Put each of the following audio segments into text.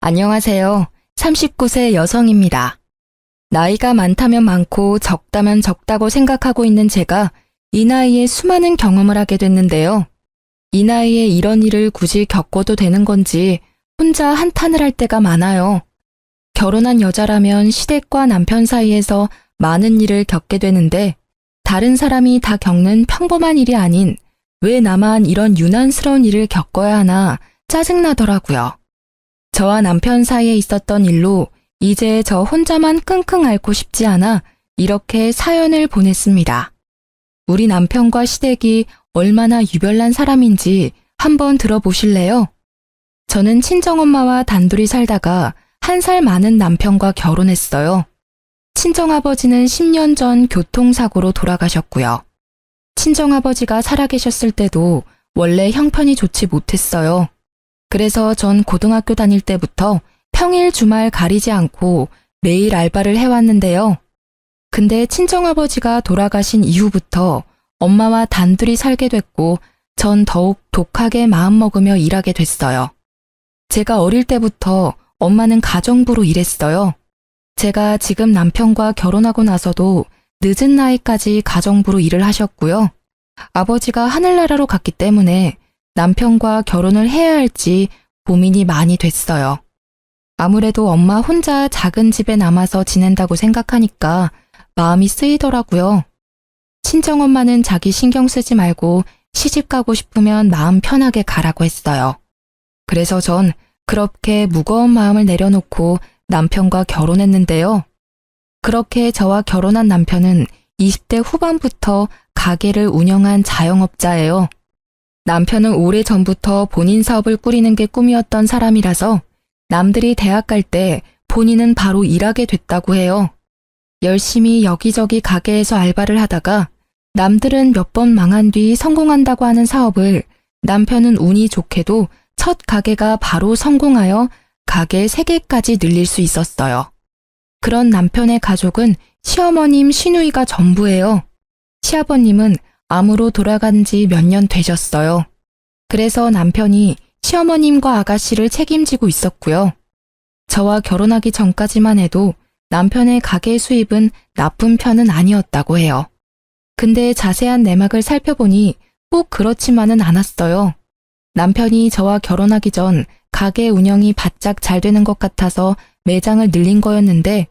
안녕하세요. 39세 여성입니다. 나이가 많다면 많고 적다면 적다고 생각하고 있는 제가 이 나이에 수많은 경험을 하게 됐는데요. 이 나이에 이런 일을 굳이 겪어도 되는 건지 혼자 한탄을 할 때가 많아요. 결혼한 여자라면 시댁과 남편 사이에서 많은 일을 겪게 되는데 다른 사람이 다 겪는 평범한 일이 아닌 왜 나만 이런 유난스러운 일을 겪어야 하나 짜증나더라고요. 저와 남편 사이에 있었던 일로 이제 저 혼자만 끙끙 앓고 싶지 않아 이렇게 사연을 보냈습니다. 우리 남편과 시댁이 얼마나 유별난 사람인지 한번 들어보실래요? 저는 친정엄마와 단둘이 살다가 1살 많은 남편과 결혼했어요. 친정아버지는 10년 전 교통사고로 돌아가셨고요. 친정아버지가 살아계셨을 때도 원래 형편이 좋지 못했어요. 그래서 전 고등학교 다닐 때부터 평일 주말 가리지 않고 매일 알바를 해왔는데요. 근데 친정아버지가 돌아가신 이후부터 엄마와 단둘이 살게 됐고 전 더욱 독하게 마음먹으며 일하게 됐어요. 제가 어릴 때부터 엄마는 가정부로 일했어요. 제가 지금 남편과 결혼하고 나서도 늦은 나이까지 가정부로 일을 하셨고요. 아버지가 하늘나라로 갔기 때문에 남편과 결혼을 해야 할지 고민이 많이 됐어요. 아무래도 엄마 혼자 작은 집에 남아서 지낸다고 생각하니까 마음이 쓰이더라고요. 친정엄마는 자기 신경 쓰지 말고 시집 가고 싶으면 마음 편하게 가라고 했어요. 그래서 전 그렇게 무거운 마음을 내려놓고 남편과 결혼했는데요. 그렇게 저와 결혼한 남편은 20대 후반부터 가게를 운영한 자영업자예요. 남편은 오래전부터 본인 사업을 꾸리는 게 꿈이었던 사람이라서 남들이 대학 갈 때 본인은 바로 일하게 됐다고 해요. 열심히 여기저기 가게에서 알바를 하다가 남들은 몇 번 망한 뒤 성공한다고 하는 사업을 남편은 운이 좋게도 첫 가게가 바로 성공하여 가게 3개까지 늘릴 수 있었어요. 그런 남편의 가족은 시어머님, 시누이가 전부예요. 시아버님은 암으로 돌아간 지 몇 년 되셨어요. 그래서 남편이 시어머님과 아가씨를 책임지고 있었고요. 저와 결혼하기 전까지만 해도 남편의 가게 수입은 나쁜 편은 아니었다고 해요. 근데 자세한 내막을 살펴보니 꼭 그렇지만은 않았어요. 남편이 저와 결혼하기 전 가게 운영이 바짝 잘 되는 것 같아서 매장을 늘린 거였는데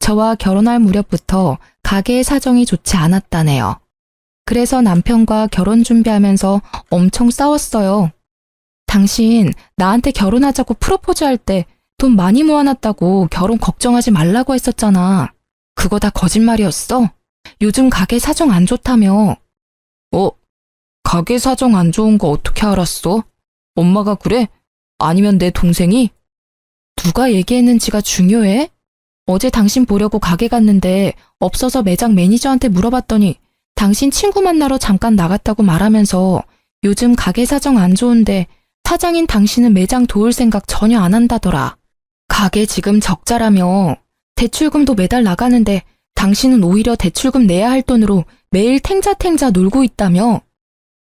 저와 결혼할 무렵부터 가게의 사정이 좋지 않았다네요. 그래서 남편과 결혼 준비하면서 엄청 싸웠어요. 당신 나한테 결혼하자고 프로포즈할 때 돈 많이 모아놨다고 결혼 걱정하지 말라고 했었잖아. 그거 다 거짓말이었어? 요즘 가게 사정 안 좋다며. 가게 사정 안 좋은 거 어떻게 알았어? 엄마가 그래? 아니면 내 동생이? 누가 얘기했는지가 중요해? 어제 당신 보려고 가게 갔는데 없어서 매장 매니저한테 물어봤더니 당신 친구 만나러 잠깐 나갔다고 말하면서 요즘 가게 사정 안 좋은데 사장인 당신은 매장 도울 생각 전혀 안 한다더라. 가게 지금 적자라며. 대출금도 매달 나가는데 당신은 오히려 대출금 내야 할 돈으로 매일 탱자탱자 놀고 있다며.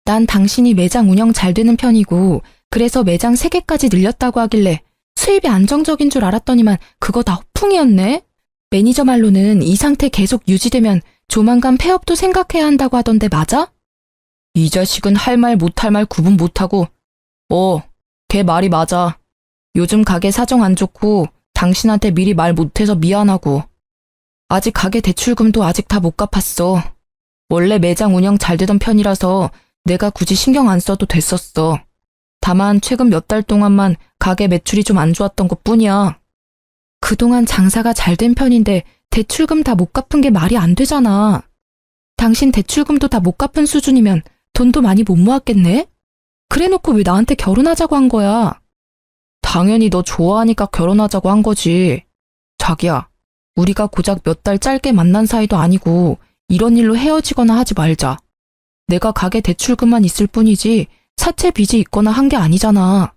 난 당신이 매장 운영 잘 되는 편이고 그래서 매장 3개까지 늘렸다고 하길래 수입이 안정적인 줄 알았더니만 그거 다 허풍이었네. 매니저 말로는 이 상태 계속 유지되면 조만간 폐업도 생각해야 한다고 하던데 맞아? 이 자식은 할 말 못할 말 구분 못하고 걔 말이 맞아. 요즘 가게 사정 안 좋고 당신한테 미리 말 못해서 미안하고 아직 가게 대출금도 아직 다 못 갚았어. 원래 매장 운영 잘 되던 편이라서 내가 굳이 신경 안 써도 됐었어. 다만 최근 몇 달 동안만 가게 매출이 좀 안 좋았던 것뿐이야. 그동안 장사가 잘 된 편인데 대출금 다 못 갚은 게 말이 안 되잖아. 당신 대출금도 다 못 갚은 수준이면 돈도 많이 못 모았겠네? 그래놓고 왜 나한테 결혼하자고 한 거야? 당연히 너 좋아하니까 결혼하자고 한 거지. 자기야, 우리가 고작 몇 달 짧게 만난 사이도 아니고 이런 일로 헤어지거나 하지 말자. 내가 가게 대출금만 있을 뿐이지 사채 빚이 있거나 한 게 아니잖아.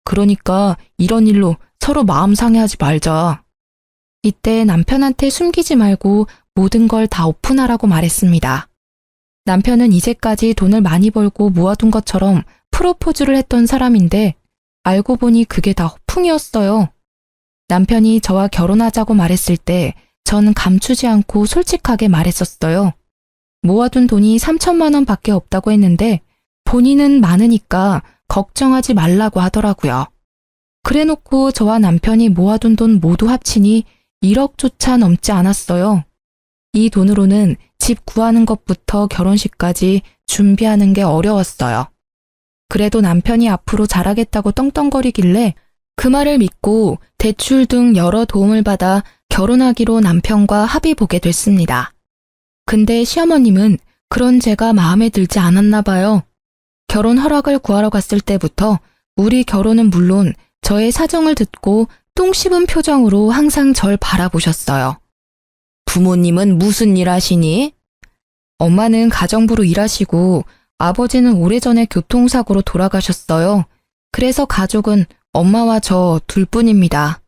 그러니까 이런 일로 서로 마음 상해하지 말자. 이때 남편한테 숨기지 말고 모든 걸 다 오픈하라고 말했습니다. 남편은 이제까지 돈을 많이 벌고 모아둔 것처럼 프로포즈를 했던 사람인데 알고 보니 그게 다 허풍이었어요. 남편이 저와 결혼하자고 말했을 때 전 감추지 않고 솔직하게 말했었어요. 모아둔 돈이 3천만 원 밖에 없다고 했는데 본인은 많으니까 걱정하지 말라고 하더라고요. 그래놓고 저와 남편이 모아둔 돈 모두 합치니 1억조차 넘지 않았어요. 이 돈으로는 집 구하는 것부터 결혼식까지 준비하는 게 어려웠어요. 그래도 남편이 앞으로 잘하겠다고 떵떵거리길래 그 말을 믿고 대출 등 여러 도움을 받아 결혼하기로 남편과 합의 보게 됐습니다. 근데 시어머님은 그런 제가 마음에 들지 않았나 봐요. 결혼 허락을 구하러 갔을 때부터 우리 결혼은 물론 저의 사정을 듣고 똥 씹은 표정으로 항상 절 바라보셨어요. 부모님은 무슨 일 하시니? 엄마는 가정부로 일하시고 아버지는 오래전에 교통사고로 돌아가셨어요. 그래서 가족은 엄마와 저 둘뿐입니다.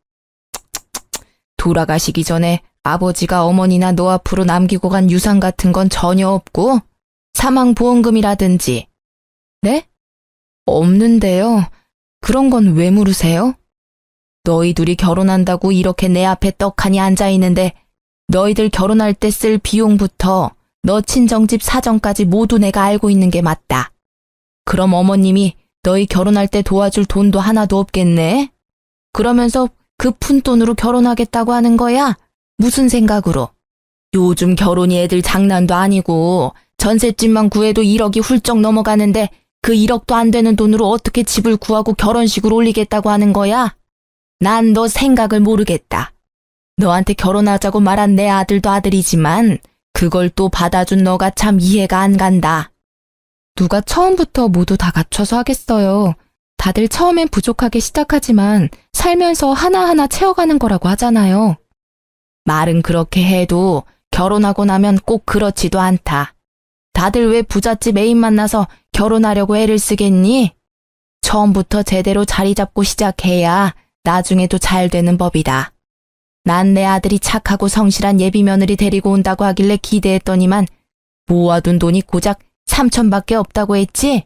돌아가시기 전에 아버지가 어머니나 너 앞으로 남기고 간 유산 같은 건 전혀 없고 사망보험금이라든지. 네? 없는데요. 그런 건 왜 물으세요? 너희 둘이 결혼한다고 이렇게 내 앞에 떡하니 앉아있는데 너희들 결혼할 때 쓸 비용부터 너 친정집 사정까지 모두 내가 알고 있는 게 맞다. 그럼 어머님이 너희 결혼할 때 도와줄 돈도 하나도 없겠네? 그러면서 그 푼돈으로 결혼하겠다고 하는 거야? 무슨 생각으로? 요즘 결혼이 애들 장난도 아니고 전셋집만 구해도 1억이 훌쩍 넘어가는데 그 1억도 안 되는 돈으로 어떻게 집을 구하고 결혼식을 올리겠다고 하는 거야? 난 너 생각을 모르겠다. 너한테 결혼하자고 말한 내 아들도 아들이지만 그걸 또 받아준 너가 참 이해가 안 간다. 누가 처음부터 모두 다 갖춰서 하겠어요. 다들 처음엔 부족하게 시작하지만 살면서 하나하나 채워가는 거라고 하잖아요. 말은 그렇게 해도 결혼하고 나면 꼭 그렇지도 않다. 다들 왜 부잣집 애인 만나서 결혼하려고 애를 쓰겠니? 처음부터 제대로 자리 잡고 시작해야 나중에도 잘 되는 법이다. 난 내 아들이 착하고 성실한 예비 며느리 데리고 온다고 하길래 기대했더니만 모아둔 돈이 고작 3천밖에 없다고 했지?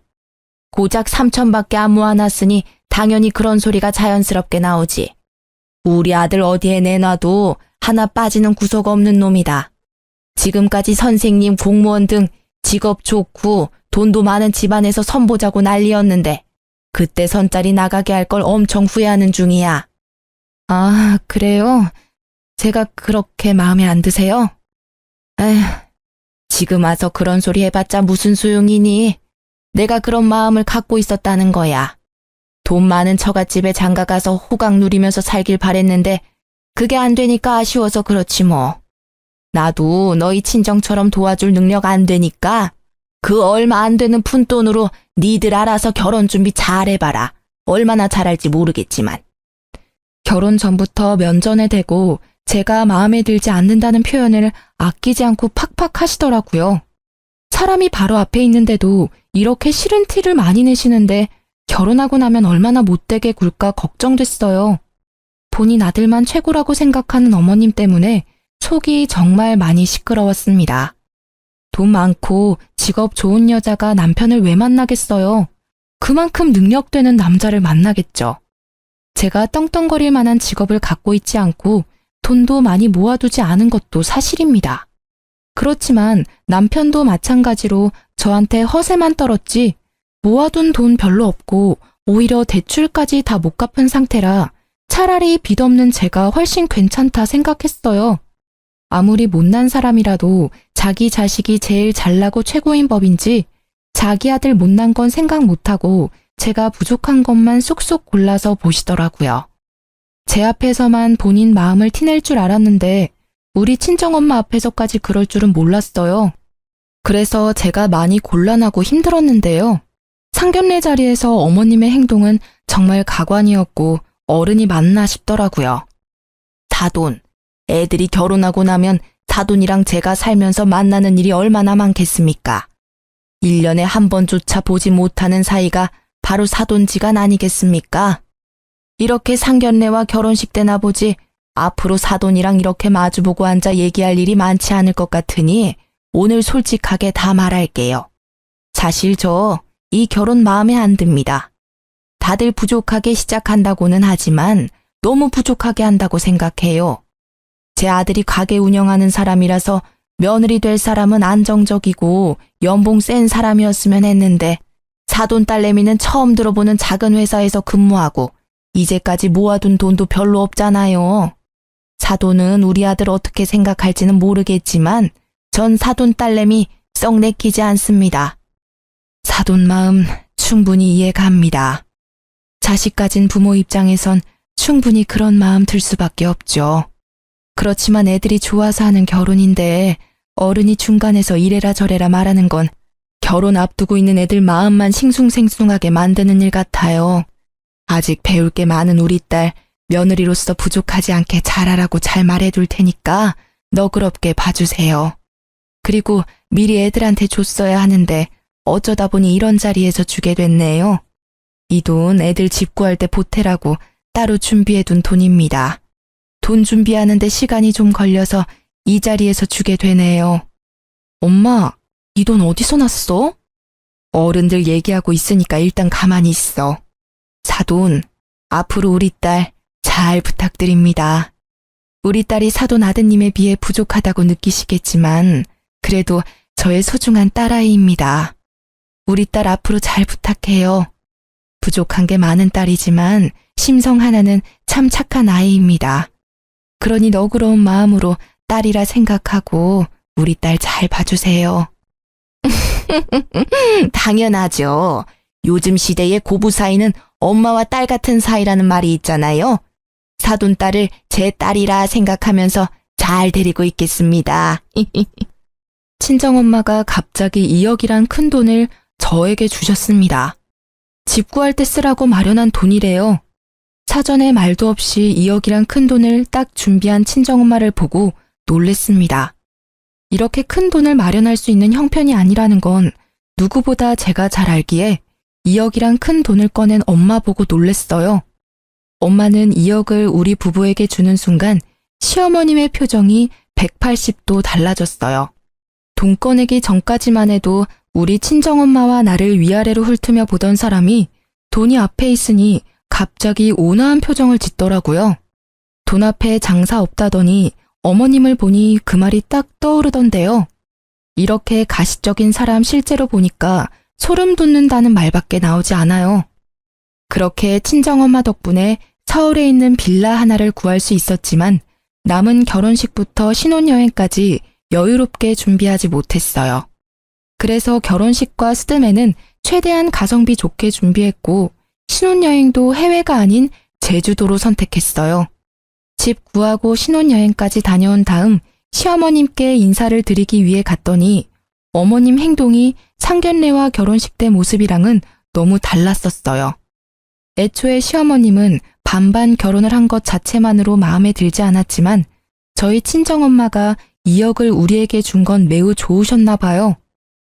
고작 3천밖에 안 모아놨으니 당연히 그런 소리가 자연스럽게 나오지. 우리 아들 어디에 내놔도 하나 빠지는 구석 없는 놈이다. 지금까지 선생님, 공무원 등 직업 좋고 돈도 많은 집안에서 선보자고 난리였는데 그때 선짜리 나가게 할 걸 엄청 후회하는 중이야. 아, 그래요? 제가 그렇게 마음에 안 드세요? 에휴, 지금 와서 그런 소리 해봤자 무슨 소용이니? 내가 그런 마음을 갖고 있었다는 거야. 돈 많은 처갓집에 장가가서 호강 누리면서 살길 바랬는데 그게 안 되니까 아쉬워서 그렇지 뭐. 나도 너희 친정처럼 도와줄 능력 안 되니까 그 얼마 안 되는 푼돈으로 니들 알아서 결혼 준비 잘 해봐라. 얼마나 잘할지 모르겠지만. 결혼 전부터 면전에 대고 제가 마음에 들지 않는다는 표현을 아끼지 않고 팍팍 하시더라고요. 사람이 바로 앞에 있는데도 이렇게 싫은 티를 많이 내시는데 결혼하고 나면 얼마나 못되게 굴까 걱정됐어요. 본인 아들만 최고라고 생각하는 어머님 때문에 속이 정말 많이 시끄러웠습니다. 돈 많고 직업 좋은 여자가 남편을 왜 만나겠어요? 그만큼 능력되는 남자를 만나겠죠. 제가 떵떵거릴 만한 직업을 갖고 있지 않고 돈도 많이 모아두지 않은 것도 사실입니다. 그렇지만 남편도 마찬가지로 저한테 허세만 떨었지 모아둔 돈 별로 없고 오히려 대출까지 다 못 갚은 상태라 차라리 빚 없는 제가 훨씬 괜찮다 생각했어요. 아무리 못난 사람이라도 자기 자식이 제일 잘나고 최고인 법인지 자기 아들 못난 건 생각 못하고 제가 부족한 것만 쏙쏙 골라서 보시더라고요. 제 앞에서만 본인 마음을 티낼 줄 알았는데 우리 친정엄마 앞에서까지 그럴 줄은 몰랐어요. 그래서 제가 많이 곤란하고 힘들었는데요. 상견례 자리에서 어머님의 행동은 정말 가관이었고 어른이 맞나 싶더라고요. 사돈, 애들이 결혼하고 나면 사돈이랑 제가 살면서 만나는 일이 얼마나 많겠습니까? 1년에 한 번조차 보지 못하는 사이가 바로 사돈지간 아니겠습니까? 이렇게 상견례와 결혼식 때나 보지 앞으로 사돈이랑 이렇게 마주보고 앉아 얘기할 일이 많지 않을 것 같으니 오늘 솔직하게 다 말할게요. 사실 저 이 결혼 마음에 안 듭니다. 다들 부족하게 시작한다고는 하지만 너무 부족하게 한다고 생각해요. 제 아들이 가게 운영하는 사람이라서 며느리 될 사람은 안정적이고 연봉 센 사람이었으면 했는데 사돈 딸내미는 처음 들어보는 작은 회사에서 근무하고 이제까지 모아둔 돈도 별로 없잖아요. 사돈은 우리 아들 어떻게 생각할지는 모르겠지만 전 사돈 딸내미 썩 내키지 않습니다. 사돈 마음 충분히 이해갑니다. 자식 가진 부모 입장에선 충분히 그런 마음 들 수밖에 없죠. 그렇지만 애들이 좋아서 하는 결혼인데 어른이 중간에서 이래라 저래라 말하는 건 결혼 앞두고 있는 애들 마음만 싱숭생숭하게 만드는 일 같아요. 아직 배울 게 많은 우리 딸 며느리로서 부족하지 않게 잘하라고 잘 말해둘 테니까 너그럽게 봐주세요. 그리고 미리 애들한테 줬어야 하는데 어쩌다 보니 이런 자리에서 주게 됐네요. 이 돈 애들 집 구할 때 보태라고 따로 준비해둔 돈입니다. 돈 준비하는데 시간이 좀 걸려서 이 자리에서 주게 되네요. 엄마, 이 돈 어디서 났어? 어른들 얘기하고 있으니까 일단 가만히 있어. 사돈, 앞으로 우리 딸 잘 부탁드립니다. 우리 딸이 사돈 아드님에 비해 부족하다고 느끼시겠지만 그래도 저의 소중한 딸아이입니다. 우리 딸 앞으로 잘 부탁해요. 부족한 게 많은 딸이지만 심성 하나는 참 착한 아이입니다. 그러니 너그러운 마음으로 딸이라 생각하고 우리 딸 잘 봐주세요. 당연하죠. 요즘 시대의 고부 사이는 엄마와 딸 같은 사이라는 말이 있잖아요. 사돈 딸을 제 딸이라 생각하면서 잘 데리고 있겠습니다. 친정엄마가 갑자기 2억이란 큰 돈을 저에게 주셨습니다. 집 구할 때 쓰라고 마련한 돈이래요. 사전에 말도 없이 2억이란 큰 돈을 딱 준비한 친정엄마를 보고 놀랬습니다. 이렇게 큰 돈을 마련할 수 있는 형편이 아니라는 건 누구보다 제가 잘 알기에 2억이란 큰 돈을 꺼낸 엄마 보고 놀랬어요. 엄마는 2억을 우리 부부에게 주는 순간 시어머님의 표정이 180도 달라졌어요. 돈 꺼내기 전까지만 해도 우리 친정엄마와 나를 위아래로 훑으며 보던 사람이 돈이 앞에 있으니 갑자기 온화한 표정을 짓더라고요. 돈 앞에 장사 없다더니 어머님을 보니 그 말이 딱 떠오르던데요. 이렇게 가식적인 사람 실제로 보니까 소름 돋는다는 말밖에 나오지 않아요. 그렇게 친정엄마 덕분에 서울에 있는 빌라 하나를 구할 수 있었지만 남은 결혼식부터 신혼여행까지 여유롭게 준비하지 못했어요. 그래서 결혼식과 스드메는 최대한 가성비 좋게 준비했고 신혼여행도 해외가 아닌 제주도로 선택했어요. 집 구하고 신혼여행까지 다녀온 다음 시어머님께 인사를 드리기 위해 갔더니 어머님 행동이 상견례와 결혼식 때 모습이랑은 너무 달랐었어요. 애초에 시어머님은 반반 결혼을 한 것 자체만으로 마음에 들지 않았지만 저희 친정엄마가 2억을 우리에게 준 건 매우 좋으셨나 봐요.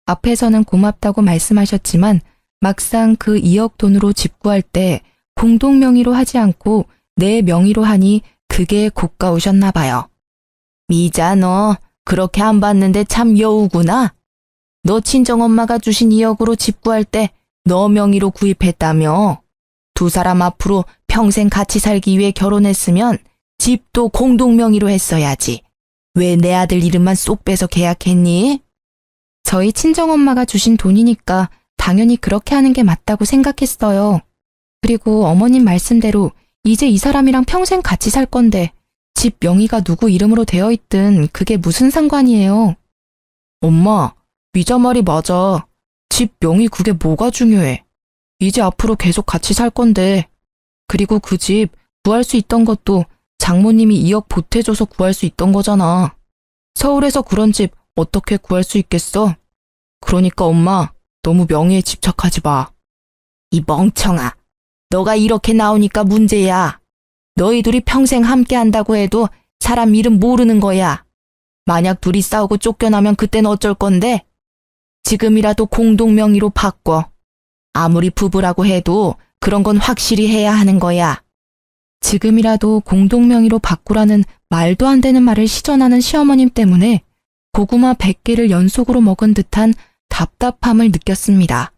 앞에서는 고맙다고 말씀하셨지만 막상 그 2억 돈으로 집 구할 때 공동 명의로 하지 않고 내 명의로 하니 그게 고가우셨나 봐요. 미자 너 그렇게 안 받는데 참 여우구나. 너 친정엄마가 주신 2억으로 집 구할 때 너 명의로 구입했다며. 두 사람 앞으로 평생 같이 살기 위해 결혼했으면 집도 공동 명의로 했어야지. 왜 내 아들 이름만 쏙 빼서 계약했니? 저희 친정엄마가 주신 돈이니까 당연히 그렇게 하는 게 맞다고 생각했어요. 그리고 어머님 말씀대로 이제 이 사람이랑 평생 같이 살 건데 집 명의가 누구 이름으로 되어 있든 그게 무슨 상관이에요. 엄마, 미자 말이 맞아. 집 명의 그게 뭐가 중요해. 이제 앞으로 계속 같이 살 건데. 그리고 그 집 구할 수 있던 것도 장모님이 2억 보태줘서 구할 수 있던 거잖아. 서울에서 그런 집 어떻게 구할 수 있겠어? 그러니까 엄마, 너무 명의에 집착하지 마. 이 멍청아. 너가 이렇게 나오니까 문제야. 너희 둘이 평생 함께 한다고 해도 사람 이름 모르는 거야. 만약 둘이 싸우고 쫓겨나면 그땐 어쩔 건데? 지금이라도 공동 명의로 바꿔. 아무리 부부라고 해도 그런 건 확실히 해야 하는 거야. 지금이라도 공동 명의로 바꾸라는 말도 안 되는 말을 시전하는 시어머님 때문에 고구마 100개를 연속으로 먹은 듯한 답답함을 느꼈습니다.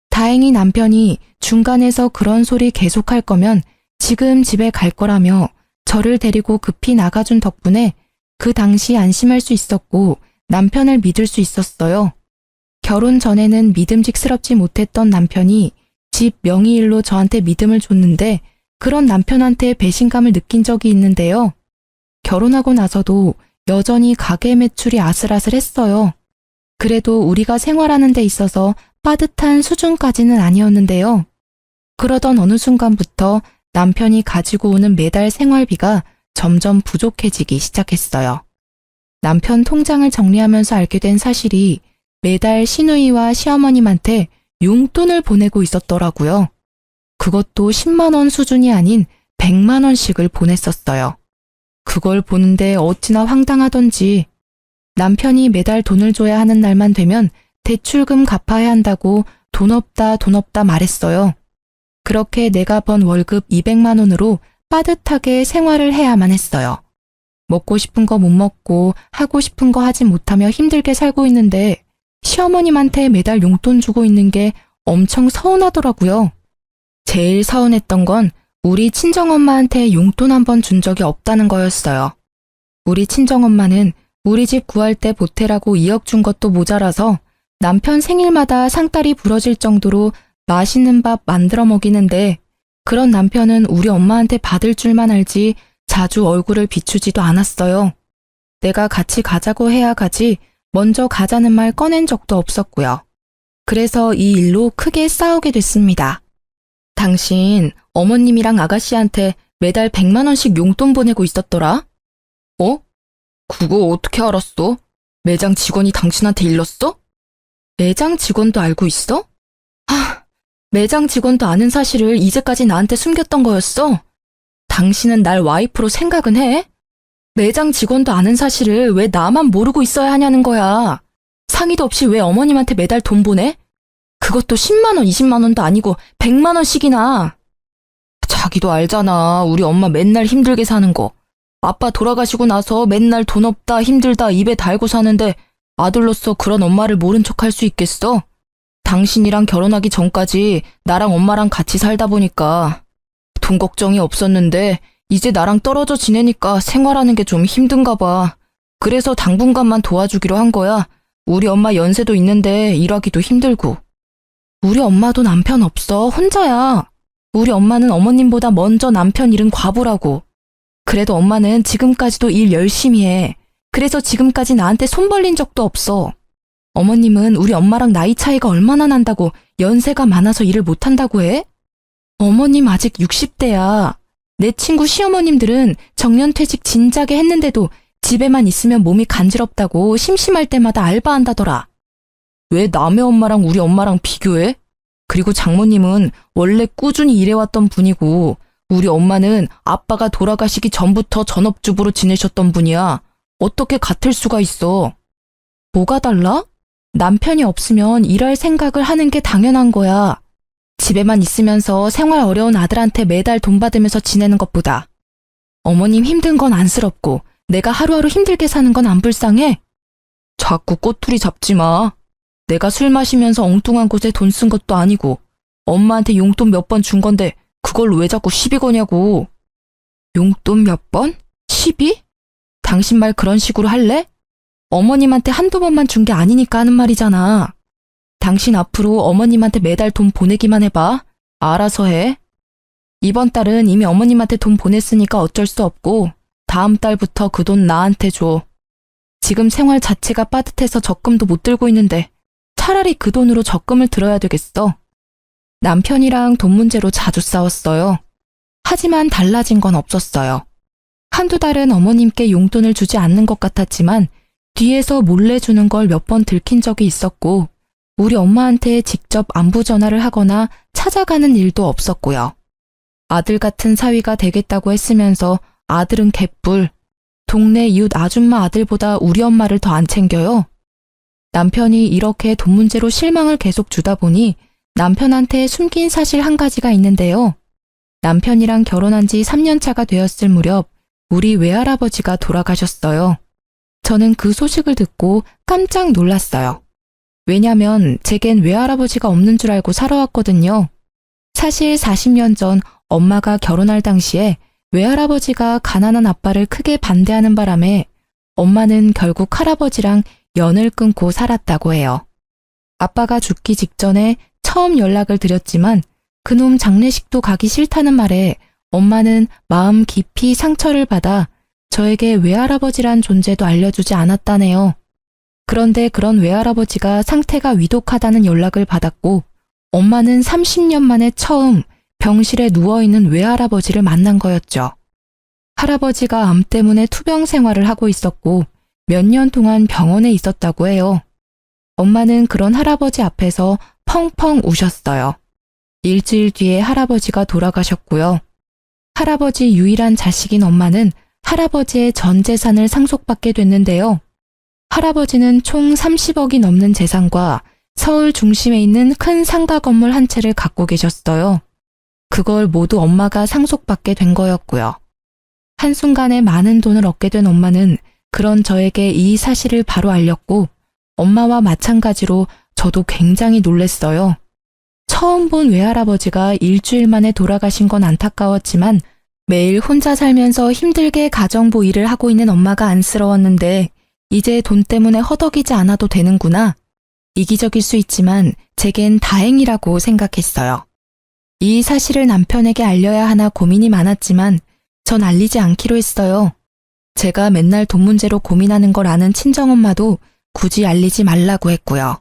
다행히 남편이 중간에서 그런 소리 계속할 거면 지금 집에 갈 거라며 저를 데리고 급히 나가준 덕분에 그 당시 안심할 수 있었고 남편을 믿을 수 있었어요. 결혼 전에는 믿음직스럽지 못했던 남편이 집 명의일로 저한테 믿음을 줬는데 그런 남편한테 배신감을 느낀 적이 있는데요. 결혼하고 나서도 여전히 가게 매출이 아슬아슬했어요. 그래도 우리가 생활하는 데 있어서 빠듯한 수준까지는 아니었는데요. 그러던 어느 순간부터 남편이 가지고 오는 매달 생활비가 점점 부족해지기 시작했어요. 남편 통장을 정리하면서 알게 된 사실이 매달 시누이와 시어머님한테 용돈을 보내고 있었더라고요. 그것도 10만 원 수준이 아닌 100만 원씩을 보냈었어요. 그걸 보는데 어찌나 황당하던지 남편이 매달 돈을 줘야 하는 날만 되면 대출금 갚아야 한다고 돈 없다 말했어요. 그렇게 내가 번 월급 200만 원으로 빠듯하게 생활을 해야만 했어요. 먹고 싶은 거 못 먹고 하고 싶은 거 하지 못하며 힘들게 살고 있는데 시어머님한테 매달 용돈 주고 있는 게 엄청 서운하더라고요. 제일 서운했던 건 우리 친정엄마한테 용돈 한 번 준 적이 없다는 거였어요. 우리 친정엄마는 우리 집 구할 때 보태라고 2억 준 것도 모자라서 남편 생일마다 상다리 부러질 정도로 맛있는 밥 만들어 먹이는데 그런 남편은 우리 엄마한테 받을 줄만 알지 자주 얼굴을 비추지도 않았어요. 내가 같이 가자고 해야 가지 먼저 가자는 말 꺼낸 적도 없었고요. 그래서 이 일로 크게 싸우게 됐습니다. 당신 어머님이랑 아가씨한테 매달 100만 원씩 용돈 보내고 있었더라? 어? 그거 어떻게 알았어? 매장 직원이 당신한테 일렀어? 매장 직원도 알고 있어? 매장 직원도 아는 사실을 이제까지 나한테 숨겼던 거였어? 당신은 날 와이프로 생각은 해? 매장 직원도 아는 사실을 왜 나만 모르고 있어야 하냐는 거야. 상의도 없이 왜 어머님한테 매달 돈 보내? 그것도 10만 원, 20만 원도 아니고 100만 원씩이나. 자기도 알잖아. 우리 엄마 맨날 힘들게 사는 거. 아빠 돌아가시고 나서 맨날 돈 없다, 힘들다 입에 달고 사는데 아들로서 그런 엄마를 모른 척 할 수 있겠어? 당신이랑 결혼하기 전까지 나랑 엄마랑 같이 살다 보니까 돈 걱정이 없었는데 이제 나랑 떨어져 지내니까 생활하는 게 좀 힘든가 봐. 그래서 당분간만 도와주기로 한 거야. 우리 엄마 연세도 있는데 일하기도 힘들고. 우리 엄마도 남편 없어. 혼자야. 우리 엄마는 어머님보다 먼저 남편 잃은 과부라고. 그래도 엄마는 지금까지도 일 열심히 해. 그래서 지금까지 나한테 손 벌린 적도 없어. 어머님은 우리 엄마랑 나이 차이가 얼마나 난다고 연세가 많아서 일을 못한다고 해? 어머님 아직 60대야. 내 친구 시어머님들은 정년퇴직 진작에 했는데도 집에만 있으면 몸이 간지럽다고 심심할 때마다 알바한다더라. 왜 남의 엄마랑 우리 엄마랑 비교해? 그리고 장모님은 원래 꾸준히 일해왔던 분이고 우리 엄마는 아빠가 돌아가시기 전부터 전업주부로 지내셨던 분이야. 어떻게 같을 수가 있어? 뭐가 달라? 남편이 없으면 일할 생각을 하는 게 당연한 거야. 집에만 있으면서 생활 어려운 아들한테 매달 돈 받으면서 지내는 것보다. 어머님 힘든 건 안쓰럽고 내가 하루하루 힘들게 사는 건 안 불쌍해? 자꾸 꼬투리 잡지 마. 내가 술 마시면서 엉뚱한 곳에 돈 쓴 것도 아니고 엄마한테 용돈 몇 번 준 건데 그걸 왜 자꾸 시비 거냐고. 용돈 몇 번? 시비? 당신 말 그런 식으로 할래? 어머님한테 한두 번만 준 게 아니니까 하는 말이잖아. 당신 앞으로 어머님한테 매달 돈 보내기만 해봐. 알아서 해. 이번 달은 이미 어머님한테 돈 보냈으니까 어쩔 수 없고 다음 달부터 그 돈 나한테 줘. 지금 생활 자체가 빠듯해서 적금도 못 들고 있는데 차라리 그 돈으로 적금을 들어야 되겠어. 남편이랑 돈 문제로 자주 싸웠어요. 하지만 달라진 건 없었어요. 한두 달은 어머님께 용돈을 주지 않는 것 같았지만 뒤에서 몰래 주는 걸 몇 번 들킨 적이 있었고 우리 엄마한테 직접 안부 전화를 하거나 찾아가는 일도 없었고요. 아들 같은 사위가 되겠다고 했으면서 아들은 개뿔. 동네 이웃 아줌마 아들보다 우리 엄마를 더 안 챙겨요. 남편이 이렇게 돈 문제로 실망을 계속 주다 보니 남편한테 숨긴 사실 한 가지가 있는데요. 남편이랑 결혼한 지 3년 차가 되었을 무렵 우리 외할아버지가 돌아가셨어요. 저는 그 소식을 듣고 깜짝 놀랐어요. 왜냐면 제겐 외할아버지가 없는 줄 알고 살아왔거든요. 사실 40년 전 엄마가 결혼할 당시에 외할아버지가 가난한 아빠를 크게 반대하는 바람에 엄마는 결국 할아버지랑 연을 끊고 살았다고 해요. 아빠가 죽기 직전에 처음 연락을 드렸지만 그놈 장례식도 가기 싫다는 말에 엄마는 마음 깊이 상처를 받아 저에게 외할아버지란 존재도 알려주지 않았다네요. 그런데 그런 외할아버지가 상태가 위독하다는 연락을 받았고 엄마는 30년 만에 처음 병실에 누워있는 외할아버지를 만난 거였죠. 할아버지가 암 때문에 투병 생활을 하고 있었고 몇 년 동안 병원에 있었다고 해요. 엄마는 그런 할아버지 앞에서 펑펑 우셨어요. 일주일 뒤에 할아버지가 돌아가셨고요. 할아버지 유일한 자식인 엄마는 할아버지의 전 재산을 상속받게 됐는데요. 할아버지는 총 30억이 넘는 재산과 서울 중심에 있는 큰 상가 건물 한 채를 갖고 계셨어요. 그걸 모두 엄마가 상속받게 된 거였고요. 한순간에 많은 돈을 얻게 된 엄마는 그런 저에게 이 사실을 바로 알렸고 엄마와 마찬가지로 저도 굉장히 놀랬어요. 처음 본 외할아버지가 일주일 만에 돌아가신 건 안타까웠지만 매일 혼자 살면서 힘들게 가정부 일을 하고 있는 엄마가 안쓰러웠는데 이제 돈 때문에 허덕이지 않아도 되는구나. 이기적일 수 있지만 제겐 다행이라고 생각했어요. 이 사실을 남편에게 알려야 하나 고민이 많았지만 전 알리지 않기로 했어요. 제가 맨날 돈 문제로 고민하는 걸 아는 친정엄마도 굳이 알리지 말라고 했고요.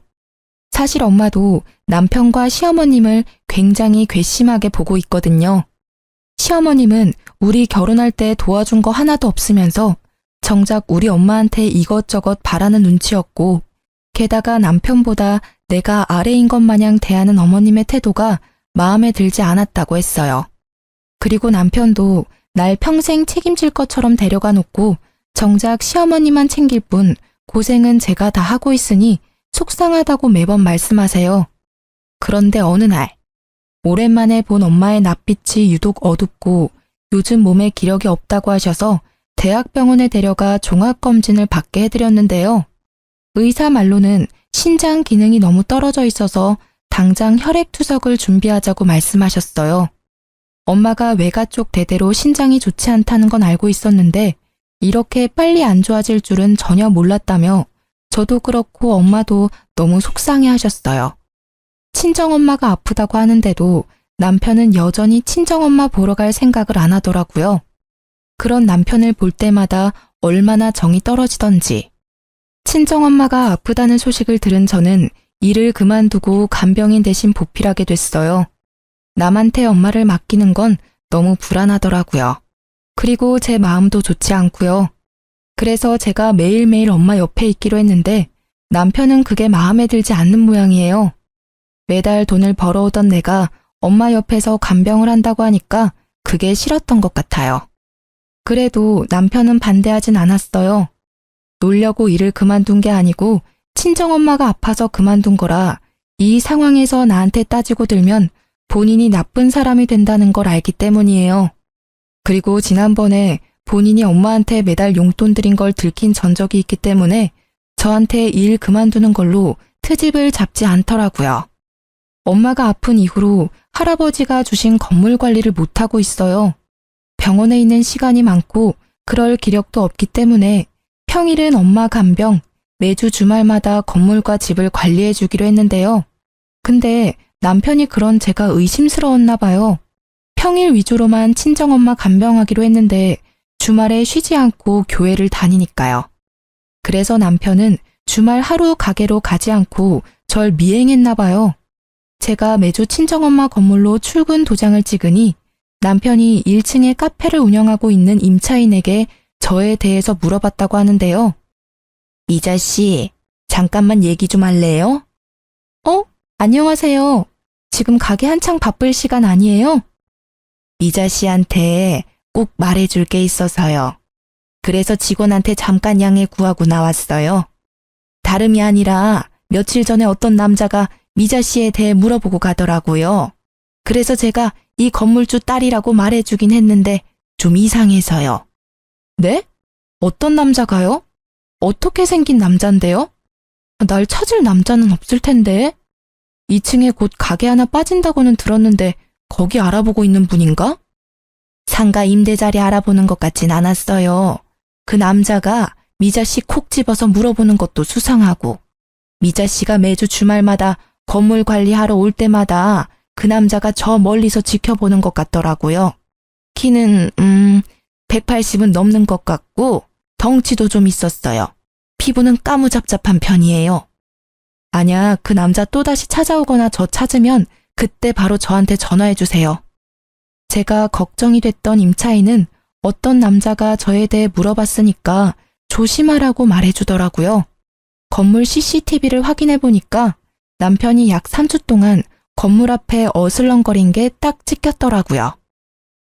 사실 엄마도 남편과 시어머님을 굉장히 괘씸하게 보고 있거든요. 시어머님은 우리 결혼할 때 도와준 거 하나도 없으면서 정작 우리 엄마한테 이것저것 바라는 눈치였고 게다가 남편보다 내가 아래인 것 마냥 대하는 어머님의 태도가 마음에 들지 않았다고 했어요. 그리고 남편도 날 평생 책임질 것처럼 데려가 놓고 정작 시어머니만 챙길 뿐 고생은 제가 다 하고 있으니 속상하다고 매번 말씀하세요. 그런데 어느 날 오랜만에 본 엄마의 낯빛이 유독 어둡고 요즘 몸에 기력이 없다고 하셔서 대학병원에 데려가 종합검진을 받게 해드렸는데요. 의사 말로는 신장 기능이 너무 떨어져 있어서 당장 혈액투석을 준비하자고 말씀하셨어요. 엄마가 외가 쪽 대대로 신장이 좋지 않다는 건 알고 있었는데 이렇게 빨리 안 좋아질 줄은 전혀 몰랐다며 저도 그렇고 엄마도 너무 속상해 하셨어요. 친정엄마가 아프다고 하는데도 남편은 여전히 친정엄마 보러 갈 생각을 안 하더라고요. 그런 남편을 볼 때마다 얼마나 정이 떨어지던지. 친정엄마가 아프다는 소식을 들은 저는 일을 그만두고 간병인 대신 보필하게 됐어요. 남한테 엄마를 맡기는 건 너무 불안하더라고요. 그리고 제 마음도 좋지 않고요. 그래서 제가 매일매일 엄마 옆에 있기로 했는데 남편은 그게 마음에 들지 않는 모양이에요. 매달 돈을 벌어오던 내가 엄마 옆에서 간병을 한다고 하니까 그게 싫었던 것 같아요. 그래도 남편은 반대하진 않았어요. 놀려고 일을 그만둔 게 아니고 친정엄마가 아파서 그만둔 거라 이 상황에서 나한테 따지고 들면 본인이 나쁜 사람이 된다는 걸 알기 때문이에요. 그리고 지난번에 본인이 엄마한테 매달 용돈 드린 걸 들킨 전적이 있기 때문에 저한테 일 그만두는 걸로 트집을 잡지 않더라고요. 엄마가 아픈 이후로 할아버지가 주신 건물 관리를 못하고 있어요. 병원에 있는 시간이 많고 그럴 기력도 없기 때문에 평일은 엄마 간병, 매주 주말마다 건물과 집을 관리해 주기로 했는데요. 근데 남편이 그런 제가 의심스러웠나 봐요. 평일 위주로만 친정엄마 간병하기로 했는데 주말에 쉬지 않고 교회를 다니니까요. 그래서 남편은 주말 하루 가게로 가지 않고 절 미행했나 봐요. 제가 매주 친정엄마 건물로 출근 도장을 찍으니 남편이 1층에 카페를 운영하고 있는 임차인에게 저에 대해서 물어봤다고 하는데요. 이자 씨, 잠깐만 얘기 좀 할래요? 안녕하세요. 지금 가게 한창 바쁠 시간 아니에요? 이자 씨한테 꼭 말해줄 게 있어서요. 그래서 직원한테 잠깐 양해 구하고 나왔어요. 다름이 아니라 며칠 전에 어떤 남자가 미자 씨에 대해 물어보고 가더라고요. 그래서 제가 이 건물주 딸이라고 말해주긴 했는데 좀 이상해서요. 네? 어떤 남자가요? 어떻게 생긴 남잔데요? 날 찾을 남자는 없을 텐데. 2층에 곧 가게 하나 빠진다고는 들었는데 거기 알아보고 있는 분인가? 상가 임대 자리 알아보는 것 같진 않았어요. 그 남자가 미자 씨 콕 집어서 물어보는 것도 수상하고, 미자 씨가 매주 주말마다 건물 관리하러 올 때마다 그 남자가 저 멀리서 지켜보는 것 같더라고요. 키는 180은 넘는 것 같고 덩치도 좀 있었어요. 피부는 까무잡잡한 편이에요. 만약 그 남자 또다시 찾아오거나 저 찾으면 그때 바로 저한테 전화해 주세요. 제가 걱정이 됐던 임차인은 어떤 남자가 저에 대해 물어봤으니까 조심하라고 말해주더라고요. 건물 CCTV를 확인해 보니까 남편이 약 3주 동안 건물 앞에 어슬렁거린 게 딱 찍혔더라고요.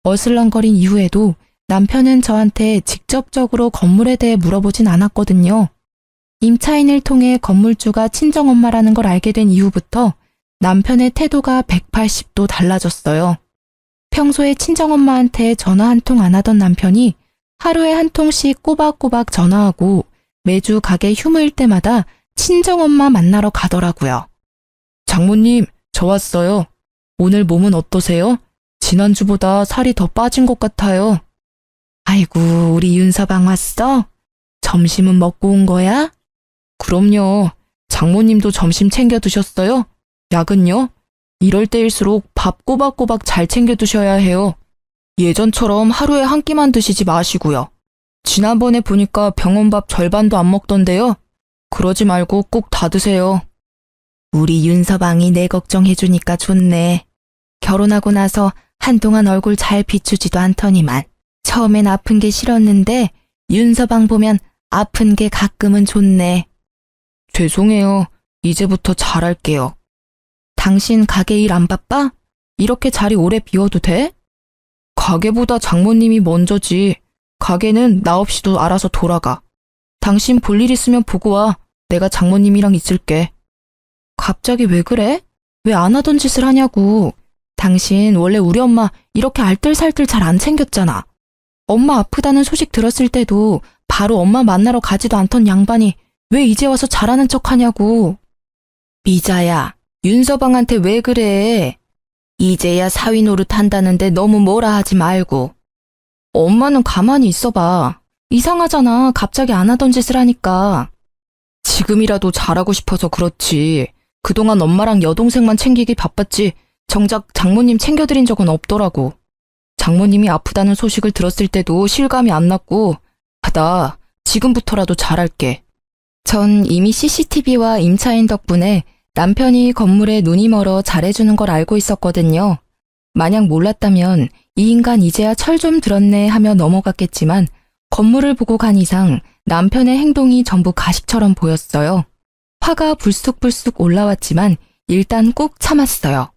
어슬렁거린 이후에도 남편은 저한테 직접적으로 건물에 대해 물어보진 않았거든요. 임차인을 통해 건물주가 친정엄마라는 걸 알게 된 이후부터 남편의 태도가 180도 달라졌어요. 평소에 친정엄마한테 전화 한 통 안 하던 남편이 하루에 한 통씩 꼬박꼬박 전화하고 매주 가게 휴무일 때마다 친정엄마 만나러 가더라고요. 장모님, 저 왔어요. 오늘 몸은 어떠세요? 지난주보다 살이 더 빠진 것 같아요. 아이고, 우리 윤서방 왔어? 점심은 먹고 온 거야? 그럼요. 장모님도 점심 챙겨 드셨어요? 약은요? 이럴 때일수록 밥 꼬박꼬박 잘 챙겨 드셔야 해요. 예전처럼 하루에 한 끼만 드시지 마시고요. 지난번에 보니까 병원밥 절반도 안 먹던데요. 그러지 말고 꼭 다 드세요. 우리 윤서방이 내 걱정해주니까 좋네. 결혼하고 나서 한동안 얼굴 잘 비추지도 않더니만 처음엔 아픈 게 싫었는데 윤서방 보면 아픈 게 가끔은 좋네. 죄송해요. 이제부터 잘할게요. 당신 가게 일 안 바빠? 이렇게 자리 오래 비워도 돼? 가게보다 장모님이 먼저지. 가게는 나 없이도 알아서 돌아가. 당신 볼 일 있으면 보고 와. 내가 장모님이랑 있을게. 갑자기 왜 그래? 왜 안 하던 짓을 하냐고. 당신 원래 우리 엄마 이렇게 알뜰살뜰 잘 안 챙겼잖아. 엄마 아프다는 소식 들었을 때도 바로 엄마 만나러 가지도 않던 양반이 왜 이제 와서 잘하는 척 하냐고. 미자야, 윤서방한테 왜 그래? 이제야 사위 노릇 한다는데 너무 뭐라 하지 말고. 엄마는 가만히 있어봐. 이상하잖아. 갑자기 안 하던 짓을 하니까. 지금이라도 잘하고 싶어서 그렇지. 그동안 엄마랑 여동생만 챙기기 바빴지 정작 장모님 챙겨드린 적은 없더라고. 장모님이 아프다는 소식을 들었을 때도 실감이 안 났고, 나 지금부터라도 잘할게. 전 이미 CCTV와 임차인 덕분에 남편이 건물에 눈이 멀어 잘해주는 걸 알고 있었거든요. 만약 몰랐다면 이 인간 이제야 철 좀 들었네 하며 넘어갔겠지만 건물을 보고 간 이상 남편의 행동이 전부 가식처럼 보였어요. 화가 불쑥불쑥 올라왔지만 일단 꾹 참았어요.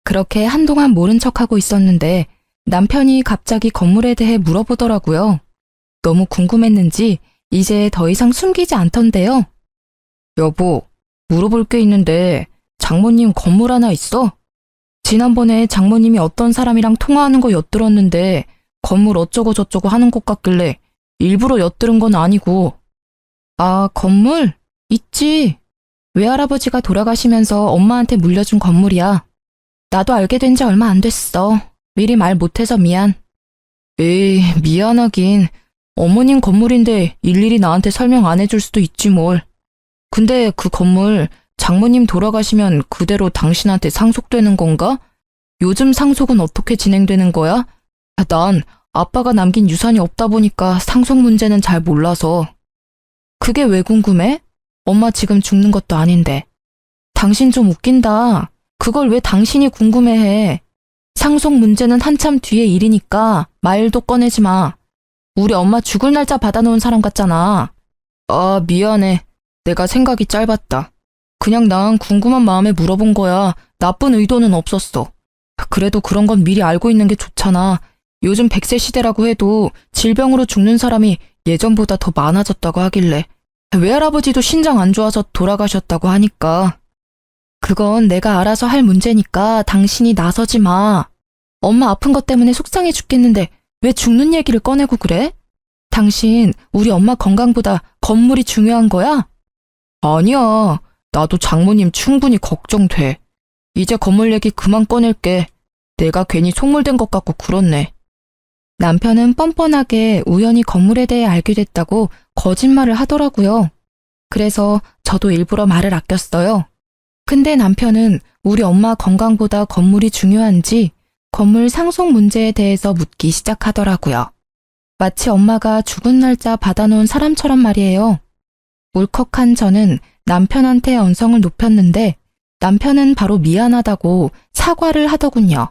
그렇게 한동안 모른 척하고 있었는데 남편이 갑자기 건물에 대해 물어보더라고요. 너무 궁금했는지 이제 더 이상 숨기지 않던데요. 여보, 물어볼 게 있는데 장모님 건물 하나 있어? 지난번에 장모님이 어떤 사람이랑 통화하는 거 엿들었는데 건물 어쩌고 저쩌고 하는 것 같길래 일부러 엿들은 건 아니고. 아, 건물? 있지. 외할아버지가 돌아가시면서 엄마한테 물려준 건물이야. 나도 알게 된 지 얼마 안 됐어. 미리 말 못해서 미안. 에이, 미안하긴. 어머님 건물인데 일일이 나한테 설명 안 해줄 수도 있지 뭘. 근데 그 건물 장모님 돌아가시면 그대로 당신한테 상속되는 건가? 요즘 상속은 어떻게 진행되는 거야? 난 아빠가 남긴 유산이 없다 보니까 상속 문제는 잘 몰라서. 그게 왜 궁금해? 엄마 지금 죽는 것도 아닌데. 당신 좀 웃긴다. 그걸 왜 당신이 궁금해해? 상속 문제는 한참 뒤의 일이니까 말도 꺼내지 마. 우리 엄마 죽을 날짜 받아놓은 사람 같잖아. 아, 미안해. 내가 생각이 짧았다. 그냥 난 궁금한 마음에 물어본 거야. 나쁜 의도는 없었어. 그래도 그런 건 미리 알고 있는 게 좋잖아. 요즘 100세 시대라고 해도 질병으로 죽는 사람이 예전보다 더 많아졌다고 하길래. 외할아버지도 신장 안 좋아서 돌아가셨다고 하니까. 그건 내가 알아서 할 문제니까 당신이 나서지 마. 엄마 아픈 것 때문에 속상해 죽겠는데 왜 죽는 얘기를 꺼내고 그래? 당신 우리 엄마 건강보다 건물이 중요한 거야? 아니야. 나도 장모님 충분히 걱정돼. 이제 건물 얘기 그만 꺼낼게. 내가 괜히 속물된 것 같고 그렇네. 남편은 뻔뻔하게 우연히 건물에 대해 알게 됐다고 거짓말을 하더라고요. 그래서 저도 일부러 말을 아꼈어요. 근데 남편은 우리 엄마 건강보다 건물이 중요한지 건물 상속 문제에 대해서 묻기 시작하더라고요. 마치 엄마가 죽은 날짜 받아놓은 사람처럼 말이에요. 울컥한 저는 남편한테 언성을 높였는데 남편은 바로 미안하다고 사과를 하더군요.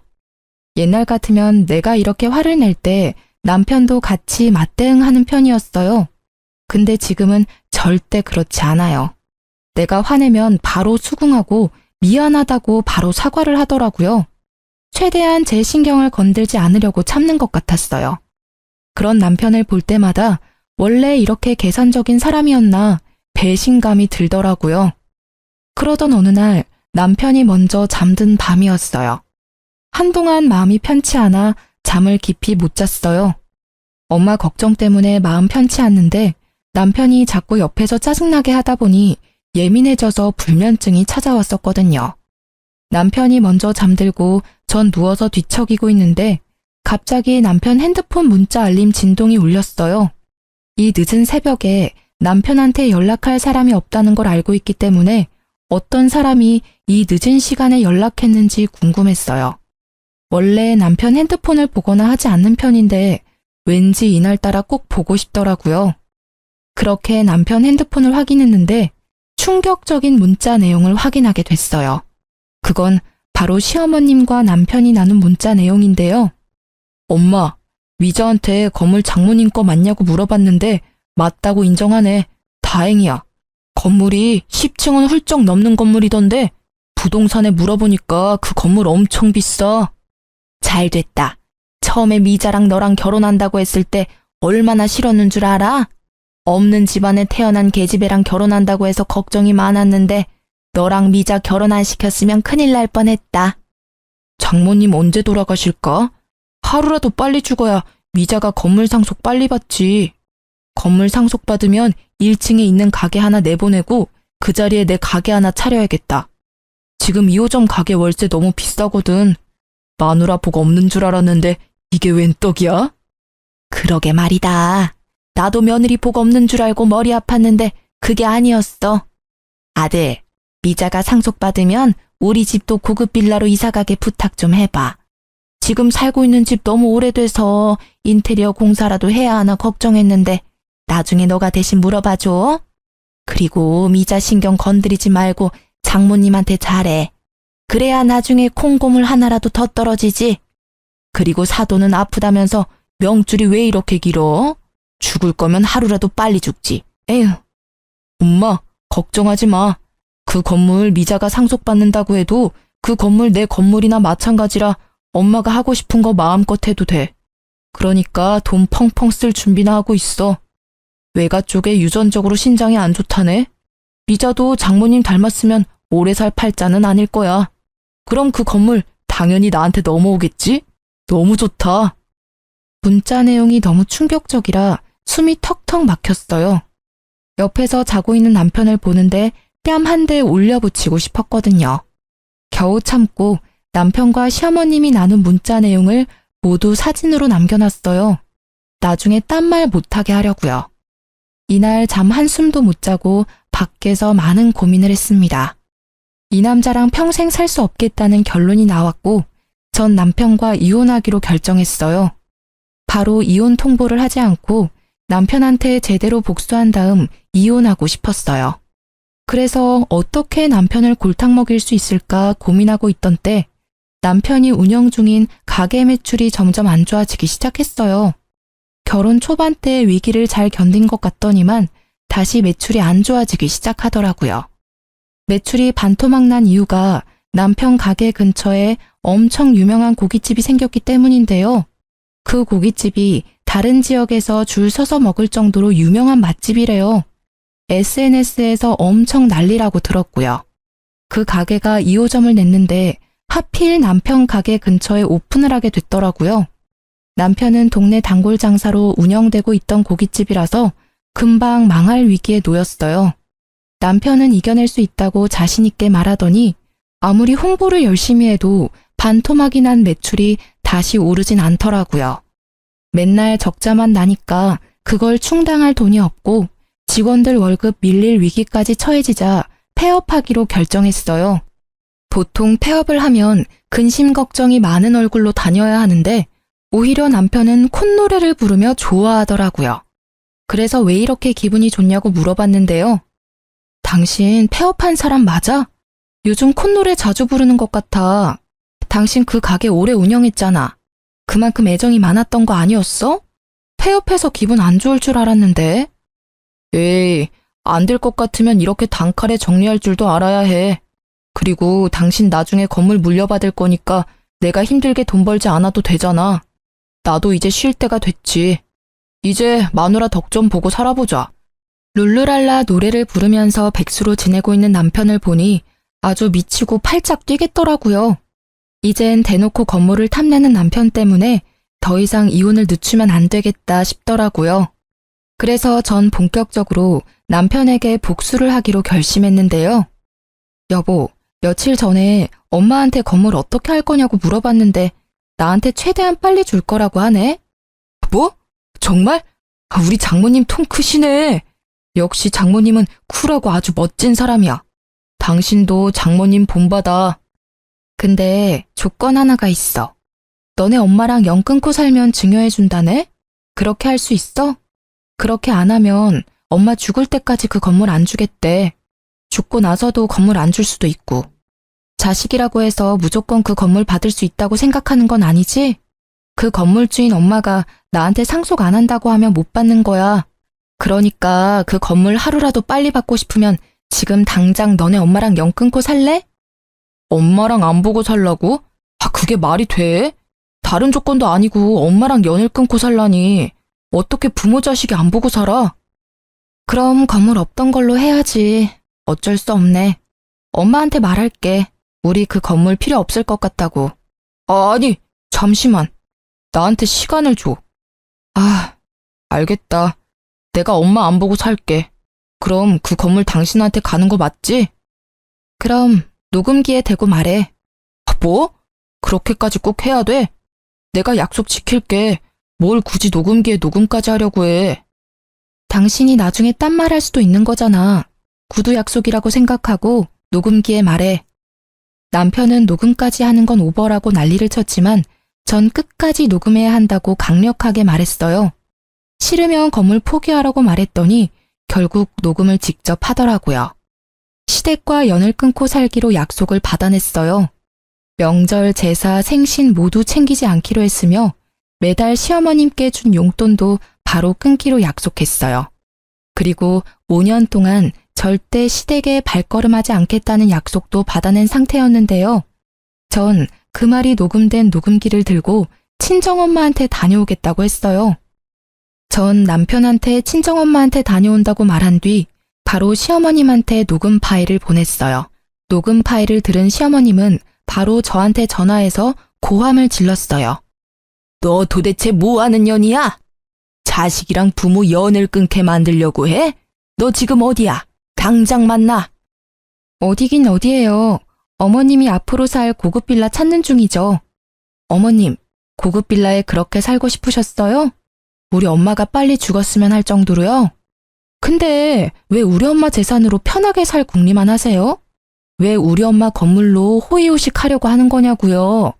옛날 같으면 내가 이렇게 화를 낼 때 남편도 같이 맞대응하는 편이었어요. 근데 지금은 절대 그렇지 않아요. 내가 화내면 바로 수긍하고 미안하다고 바로 사과를 하더라고요. 최대한 제 신경을 건들지 않으려고 참는 것 같았어요. 그런 남편을 볼 때마다 원래 이렇게 계산적인 사람이었나 배신감이 들더라고요. 그러던 어느 날 남편이 먼저 잠든 밤이었어요. 한동안 마음이 편치 않아 잠을 깊이 못 잤어요. 엄마 걱정 때문에 마음 편치 않는데 남편이 자꾸 옆에서 짜증나게 하다 보니 예민해져서 불면증이 찾아왔었거든요. 남편이 먼저 잠들고 전 누워서 뒤척이고 있는데 갑자기 남편 핸드폰 문자 알림 진동이 울렸어요. 이 늦은 새벽에 남편한테 연락할 사람이 없다는 걸 알고 있기 때문에 어떤 사람이 이 늦은 시간에 연락했는지 궁금했어요. 원래 남편 핸드폰을 보거나 하지 않는 편인데 왠지 이날따라 꼭 보고 싶더라고요. 그렇게 남편 핸드폰을 확인했는데 충격적인 문자 내용을 확인하게 됐어요. 그건 바로 시어머님과 남편이 나눈 문자 내용인데요. 엄마, 미자한테 건물 장모님 거 맞냐고 물어봤는데 맞다고 인정하네. 다행이야. 건물이 10층은 훌쩍 넘는 건물이던데 부동산에 물어보니까 그 건물 엄청 비싸. 잘 됐다. 처음에 미자랑 너랑 결혼한다고 했을 때 얼마나 싫었는 줄 알아? 없는 집안에 태어난 계집애랑 결혼한다고 해서 걱정이 많았는데 너랑 미자 결혼 안 시켰으면 큰일 날 뻔했다. 장모님 언제 돌아가실까? 하루라도 빨리 죽어야 미자가 건물 상속 빨리 받지. 건물 상속 받으면 1층에 있는 가게 하나 내보내고 그 자리에 내 가게 하나 차려야겠다. 지금 2호점 가게 월세 너무 비싸거든. 마누라 복 없는 줄 알았는데 이게 웬 떡이야? 그러게 말이다. 나도 며느리 복 없는 줄 알고 머리 아팠는데 그게 아니었어. 아들, 미자가 상속받으면 우리 집도 고급 빌라로 이사가게 부탁 좀 해봐. 지금 살고 있는 집 너무 오래돼서 인테리어 공사라도 해야 하나 걱정했는데 나중에 너가 대신 물어봐줘. 그리고 미자 신경 건드리지 말고 장모님한테 잘해. 그래야 나중에 콩고물 하나라도 더 떨어지지. 그리고 사돈은 아프다면서 명줄이 왜 이렇게 길어? 죽을 거면 하루라도 빨리 죽지. 에휴. 엄마, 걱정하지 마. 그 건물 미자가 상속받는다고 해도 그 건물 내 건물이나 마찬가지라 엄마가 하고 싶은 거 마음껏 해도 돼. 그러니까 돈 펑펑 쓸 준비나 하고 있어. 외가 쪽에 유전적으로 신장이 안 좋다네. 미자도 장모님 닮았으면 오래 살 팔자는 아닐 거야. 그럼 그 건물 당연히 나한테 넘어오겠지? 너무 좋다. 문자 내용이 너무 충격적이라 숨이 턱턱 막혔어요. 옆에서 자고 있는 남편을 보는데 뺨 한 대 올려붙이고 싶었거든요. 겨우 참고 남편과 시어머님이 나눈 문자 내용을 모두 사진으로 남겨놨어요. 나중에 딴 말 못하게 하려고요. 이날 잠 한숨도 못 자고 밖에서 많은 고민을 했습니다. 이 남자랑 평생 살 수 없겠다는 결론이 나왔고 전 남편과 이혼하기로 결정했어요. 바로 이혼 통보를 하지 않고 남편한테 제대로 복수한 다음 이혼하고 싶었어요. 그래서 어떻게 남편을 골탕 먹일 수 있을까 고민하고 있던 때 남편이 운영 중인 가게 매출이 점점 안 좋아지기 시작했어요. 결혼 초반 때 위기를 잘 견딘 것 같더니만 다시 매출이 안 좋아지기 시작하더라고요. 매출이 반토막 난 이유가 남편 가게 근처에 엄청 유명한 고깃집이 생겼기 때문인데요. 그 고깃집이 다른 지역에서 줄 서서 먹을 정도로 유명한 맛집이래요. SNS에서 엄청 난리라고 들었고요. 그 가게가 2호점을 냈는데 하필 남편 가게 근처에 오픈을 하게 됐더라고요. 남편은 동네 단골 장사로 운영되고 있던 고깃집이라서 금방 망할 위기에 놓였어요. 남편은 이겨낼 수 있다고 자신 있게 말하더니 아무리 홍보를 열심히 해도 반토막이 난 매출이 다시 오르진 않더라고요. 맨날 적자만 나니까 그걸 충당할 돈이 없고 직원들 월급 밀릴 위기까지 처해지자 폐업하기로 결정했어요. 보통 폐업을 하면 근심 걱정이 많은 얼굴로 다녀야 하는데 오히려 남편은 콧노래를 부르며 좋아하더라고요. 그래서 왜 이렇게 기분이 좋냐고 물어봤는데요. 당신 폐업한 사람 맞아? 요즘 콧노래 자주 부르는 것 같아. 당신 그 가게 오래 운영했잖아. 그만큼 애정이 많았던 거 아니었어? 폐업해서 기분 안 좋을 줄 알았는데. 에이, 안 될 것 같으면 이렇게 단칼에 정리할 줄도 알아야 해. 그리고 당신 나중에 건물 물려받을 거니까 내가 힘들게 돈 벌지 않아도 되잖아. 나도 이제 쉴 때가 됐지. 이제 마누라 덕 좀 보고 살아보자. 룰루랄라 노래를 부르면서 백수로 지내고 있는 남편을 보니 아주 미치고 팔짝 뛰겠더라고요. 이젠 대놓고 건물을 탐내는 남편 때문에 더 이상 이혼을 늦추면 안 되겠다 싶더라고요. 그래서 전 본격적으로 남편에게 복수를 하기로 결심했는데요. 여보, 며칠 전에 엄마한테 건물 어떻게 할 거냐고 물어봤는데 나한테 최대한 빨리 줄 거라고 하네. 뭐? 정말? 우리 장모님 통 크시네. 역시 장모님은 쿨하고 아주 멋진 사람이야. 당신도 장모님 본받아. 근데 조건 하나가 있어. 너네 엄마랑 연 끊고 살면 증여해준다네? 그렇게 할 수 있어? 그렇게 안 하면 엄마 죽을 때까지 그 건물 안 주겠대. 죽고 나서도 건물 안 줄 수도 있고. 자식이라고 해서 무조건 그 건물 받을 수 있다고 생각하는 건 아니지? 그 건물주인 엄마가 나한테 상속 안 한다고 하면 못 받는 거야. 그러니까 그 건물 하루라도 빨리 받고 싶으면 지금 당장 너네 엄마랑 연 끊고 살래? 엄마랑 안 보고 살라고? 그게 말이 돼? 다른 조건도 아니고 엄마랑 연을 끊고 살라니. 어떻게 부모 자식이 안 보고 살아? 그럼 건물 없던 걸로 해야지. 어쩔 수 없네. 엄마한테 말할게. 우리 그 건물 필요 없을 것 같다고. 아니, 잠시만. 나한테 시간을 줘. 알겠다. 내가 엄마 안 보고 살게. 그럼 그 건물 당신한테 가는 거 맞지? 그럼 녹음기에 대고 말해. 뭐? 그렇게까지 꼭 해야 돼? 내가 약속 지킬게. 뭘 굳이 녹음기에 녹음까지 하려고 해. 당신이 나중에 딴 말 할 수도 있는 거잖아. 구두 약속이라고 생각하고 녹음기에 말해. 남편은 녹음까지 하는 건 오버라고 난리를 쳤지만 전 끝까지 녹음해야 한다고 강력하게 말했어요. 싫으면 건물 포기하라고 말했더니 결국 녹음을 직접 하더라고요. 시댁과 연을 끊고 살기로 약속을 받아냈어요. 명절, 제사, 생신 모두 챙기지 않기로 했으며 매달 시어머님께 준 용돈도 바로 끊기로 약속했어요. 그리고 5년 동안 절대 시댁에 발걸음하지 않겠다는 약속도 받아낸 상태였는데요. 전 그 말이 녹음된 녹음기를 들고 친정엄마한테 다녀오겠다고 했어요. 전 남편한테 친정엄마한테 다녀온다고 말한 뒤 바로 시어머님한테 녹음 파일을 보냈어요. 녹음 파일을 들은 시어머님은 바로 저한테 전화해서 고함을 질렀어요. 너 도대체 뭐 하는 년이야? 자식이랑 부모 연을 끊게 만들려고 해? 너 지금 어디야? 당장 만나. 어디긴 어디예요. 어머님이 앞으로 살 고급 빌라 찾는 중이죠. 어머님, 고급 빌라에 그렇게 살고 싶으셨어요? 우리 엄마가 빨리 죽었으면 할 정도로요? 근데 왜 우리 엄마 재산으로 편하게 살 궁리만 하세요? 왜 우리 엄마 건물로 호의호식 하려고 하는 거냐고요?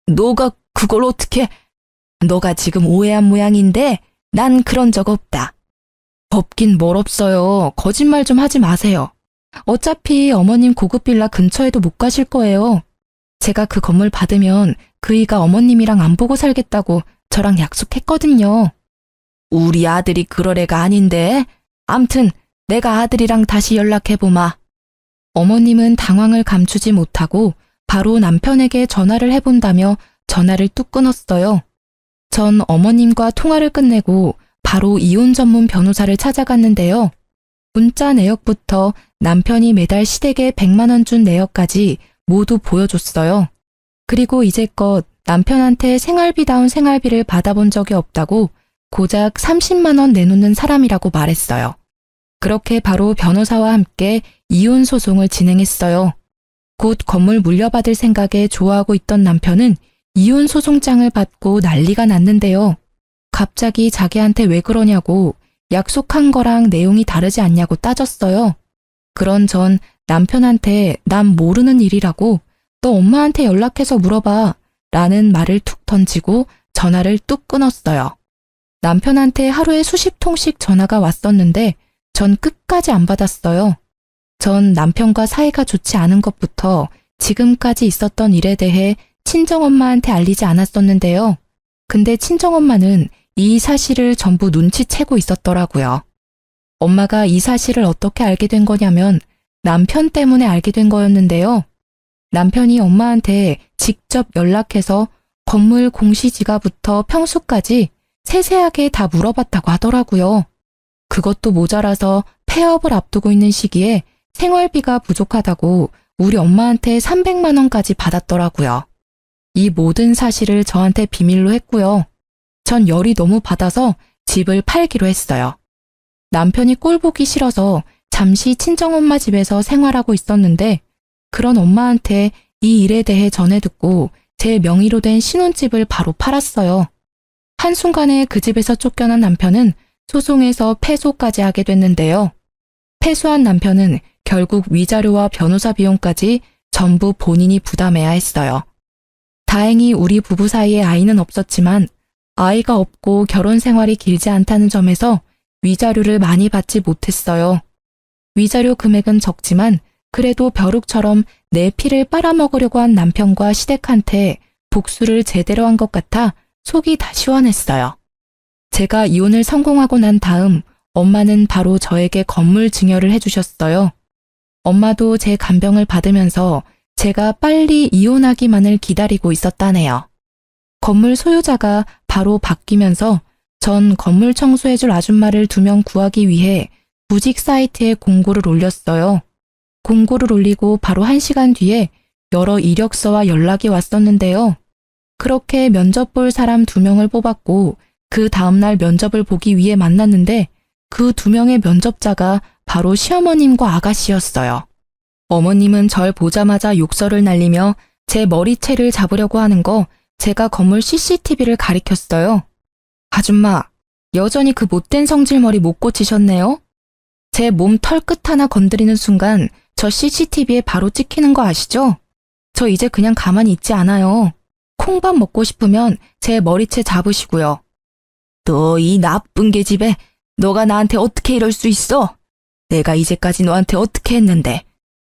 너가 그걸 어떻게... 너가 지금 오해한 모양인데 난 그런 적 없다. 없긴 뭘 없어요. 거짓말 좀 하지 마세요. 어차피 어머님 고급 빌라 근처에도 못 가실 거예요. 제가 그 건물 받으면 그이가 어머님이랑 안 보고 살겠다고 저랑 약속했거든요. 우리 아들이 그럴 애가 아닌데. 암튼 내가 아들이랑 다시 연락해보마. 어머님은 당황을 감추지 못하고 바로 남편에게 전화를 해본다며 전화를 뚝 끊었어요. 전 어머님과 통화를 끝내고 바로 이혼 전문 변호사를 찾아갔는데요. 문자 내역부터 남편이 매달 시댁에 100만 원 준 내역까지 모두 보여줬어요. 그리고 이제껏 남편한테 생활비다운 생활비를 받아본 적이 없다고 고작 30만 원 내놓는 사람이라고 말했어요. 그렇게 바로 변호사와 함께 이혼 소송을 진행했어요. 곧 건물 물려받을 생각에 좋아하고 있던 남편은 이혼 소송장을 받고 난리가 났는데요. 갑자기 자기한테 왜 그러냐고 약속한 거랑 내용이 다르지 않냐고 따졌어요. 그런 전 남편한테 난 모르는 일이라고 너 엄마한테 연락해서 물어봐 라는 말을 툭 던지고 전화를 뚝 끊었어요. 남편한테 하루에 수십 통씩 전화가 왔었는데 전 끝까지 안 받았어요. 전 남편과 사이가 좋지 않은 것부터 지금까지 있었던 일에 대해 친정엄마한테 알리지 않았었는데요. 근데 친정엄마는 이 사실을 전부 눈치채고 있었더라고요. 엄마가 이 사실을 어떻게 알게 된 거냐면 남편 때문에 알게 된 거였는데요. 남편이 엄마한테 직접 연락해서 건물 공시지가부터 평수까지 세세하게 다 물어봤다고 하더라고요. 그것도 모자라서 폐업을 앞두고 있는 시기에 생활비가 부족하다고 우리 엄마한테 300만 원까지 받았더라고요. 이 모든 사실을 저한테 비밀로 했고요. 전 열이 너무 받아서 집을 팔기로 했어요. 남편이 꼴 보기 싫어서 잠시 친정엄마 집에서 생활하고 있었는데 그런 엄마한테 이 일에 대해 전해 듣고 제 명의로 된 신혼집을 바로 팔았어요. 한순간에 그 집에서 쫓겨난 남편은 소송에서 패소까지 하게 됐는데요. 패소한 남편은 결국 위자료와 변호사 비용까지 전부 본인이 부담해야 했어요. 다행히 우리 부부 사이에 아이는 없었지만 아이가 없고 결혼 생활이 길지 않다는 점에서 위자료를 많이 받지 못했어요. 위자료 금액은 적지만 그래도 벼룩처럼 내 피를 빨아먹으려고 한 남편과 시댁한테 복수를 제대로 한 것 같아 속이 다 시원했어요. 제가 이혼을 성공하고 난 다음 엄마는 바로 저에게 건물 증여를 해주셨어요. 엄마도 제 간병을 받으면서 제가 빨리 이혼하기만을 기다리고 있었다네요. 건물 소유자가 바로 바뀌면서 전 건물 청소해줄 아줌마를 2명 구하기 위해 구직 사이트에 공고를 올렸어요. 공고를 올리고 바로 1시간 뒤에 여러 이력서와 연락이 왔었는데요. 그렇게 면접 볼 사람 2명을 뽑았고 그 다음날 면접을 보기 위해 만났는데 그 2명의 면접자가 바로 시어머님과 아가씨였어요. 어머님은 절 보자마자 욕설을 날리며 제 머리채를 잡으려고 하는 거 제가 건물 CCTV를 가리켰어요. 아줌마, 여전히 그 못된 성질머리 못 고치셨네요. 제 몸 털끝 하나 건드리는 순간 저 CCTV에 바로 찍히는 거 아시죠? 저 이제 그냥 가만히 있지 않아요. 콩밥 먹고 싶으면 제 머리채 잡으시고요. 너 이 나쁜 계집애, 너가 나한테 어떻게 이럴 수 있어? 내가 이제까지 너한테 어떻게 했는데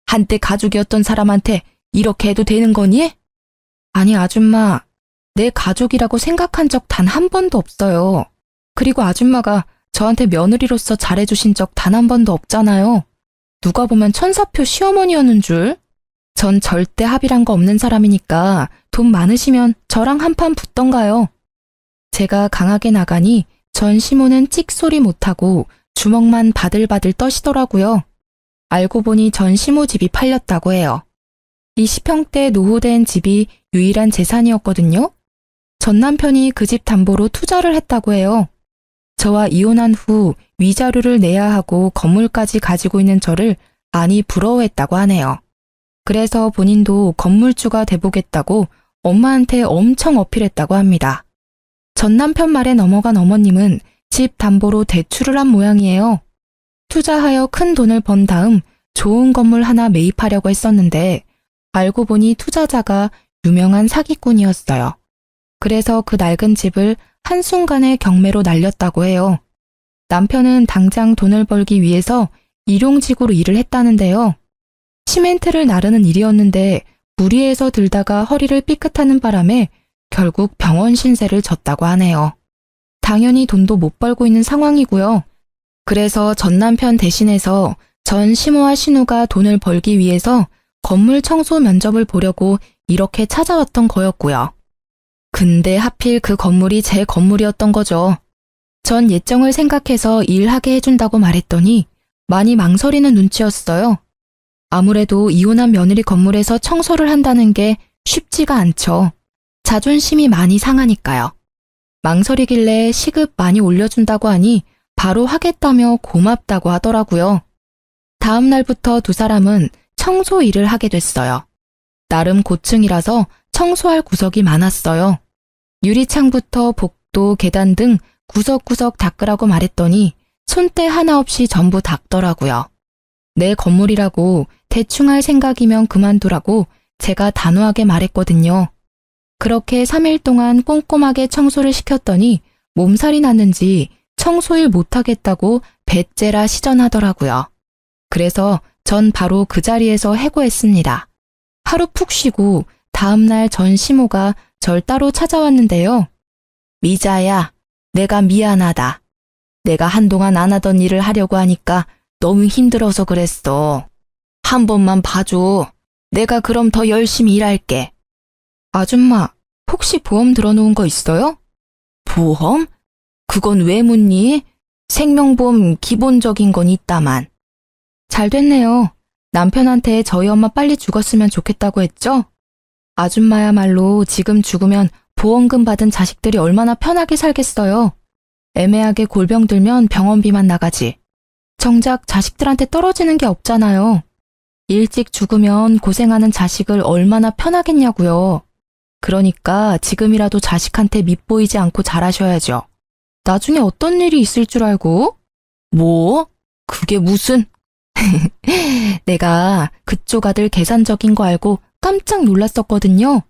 한때 가족이었던 사람한테 이렇게 해도 되는 거니? 아니 아줌마, 내 가족이라고 생각한 적 단 한 번도 없어요. 그리고 아줌마가 저한테 며느리로서 잘해주신 적 단 한 번도 없잖아요. 누가 보면 천사표 시어머니였는 줄? 전 절대 합의란 거 없는 사람이니까 돈 많으시면 저랑 한판 붙던가요. 제가 강하게 나가니 전 시모는 찍소리 못하고 주먹만 바들바들 떠시더라고요. 알고 보니 전 시모 집이 팔렸다고 해요. 20평대 노후된 집이 유일한 재산이었거든요. 전 남편이 그 집 담보로 투자를 했다고 해요. 저와 이혼한 후 위자료를 내야 하고 건물까지 가지고 있는 저를 많이 부러워했다고 하네요. 그래서 본인도 건물주가 돼보겠다고 엄마한테 엄청 어필했다고 합니다. 전 남편 말에 넘어간 어머님은 집 담보로 대출을 한 모양이에요. 투자하여 큰 돈을 번 다음 좋은 건물 하나 매입하려고 했었는데 알고 보니 투자자가 유명한 사기꾼이었어요. 그래서 그 낡은 집을 한순간에 경매로 날렸다고 해요. 남편은 당장 돈을 벌기 위해서 일용직으로 일을 했다는데요. 시멘트를 나르는 일이었는데 무리해서 들다가 허리를 삐끗하는 바람에 결국 병원 신세를 졌다고 하네요. 당연히 돈도 못 벌고 있는 상황이고요. 그래서 전 남편 대신해서 전 시모와 신우가 돈을 벌기 위해서 건물 청소 면접을 보려고 이렇게 찾아왔던 거였고요. 근데 하필 그 건물이 제 건물이었던 거죠. 전 예정을 생각해서 일하게 해준다고 말했더니 많이 망설이는 눈치였어요. 아무래도 이혼한 며느리 건물에서 청소를 한다는 게 쉽지가 않죠. 자존심이 많이 상하니까요. 망설이길래 시급 많이 올려준다고 하니 바로 하겠다며 고맙다고 하더라고요. 다음 날부터 두 사람은 청소 일을 하게 됐어요. 나름 고층이라서 청소할 구석이 많았어요. 유리창부터 복도, 계단 등 구석구석 닦으라고 말했더니 손때 하나 없이 전부 닦더라고요. 내 건물이라고 대충 할 생각이면 그만두라고 제가 단호하게 말했거든요. 그렇게 3일 동안 꼼꼼하게 청소를 시켰더니 몸살이 났는지 청소일 못하겠다고 배째라 시전하더라고요. 그래서 전 바로 그 자리에서 해고했습니다. 하루 푹 쉬고 다음날 전 시모가 절 따로 찾아왔는데요. 미자야, 내가 미안하다. 내가 한동안 안 하던 일을 하려고 하니까 너무 힘들어서 그랬어. 한 번만 봐줘. 내가 그럼 더 열심히 일할게. 아줌마, 혹시 보험 들어놓은 거 있어요? 보험? 그건 왜 묻니? 생명보험 기본적인 건 있다만. 잘 됐네요. 남편한테 저희 엄마 빨리 죽었으면 좋겠다고 했죠? 아줌마야말로 지금 죽으면 보험금 받은 자식들이 얼마나 편하게 살겠어요. 애매하게 골병 들면 병원비만 나가지. 정작 자식들한테 떨어지는 게 없잖아요. 일찍 죽으면 고생하는 자식을 얼마나 편하겠냐고요. 그러니까 지금이라도 자식한테 밉보이지 않고 잘하셔야죠. 나중에 어떤 일이 있을 줄 알고? 뭐? 그게 무슨? 내가 그쪽 아들 계산적인 거 알고 깜짝 놀랐었거든요.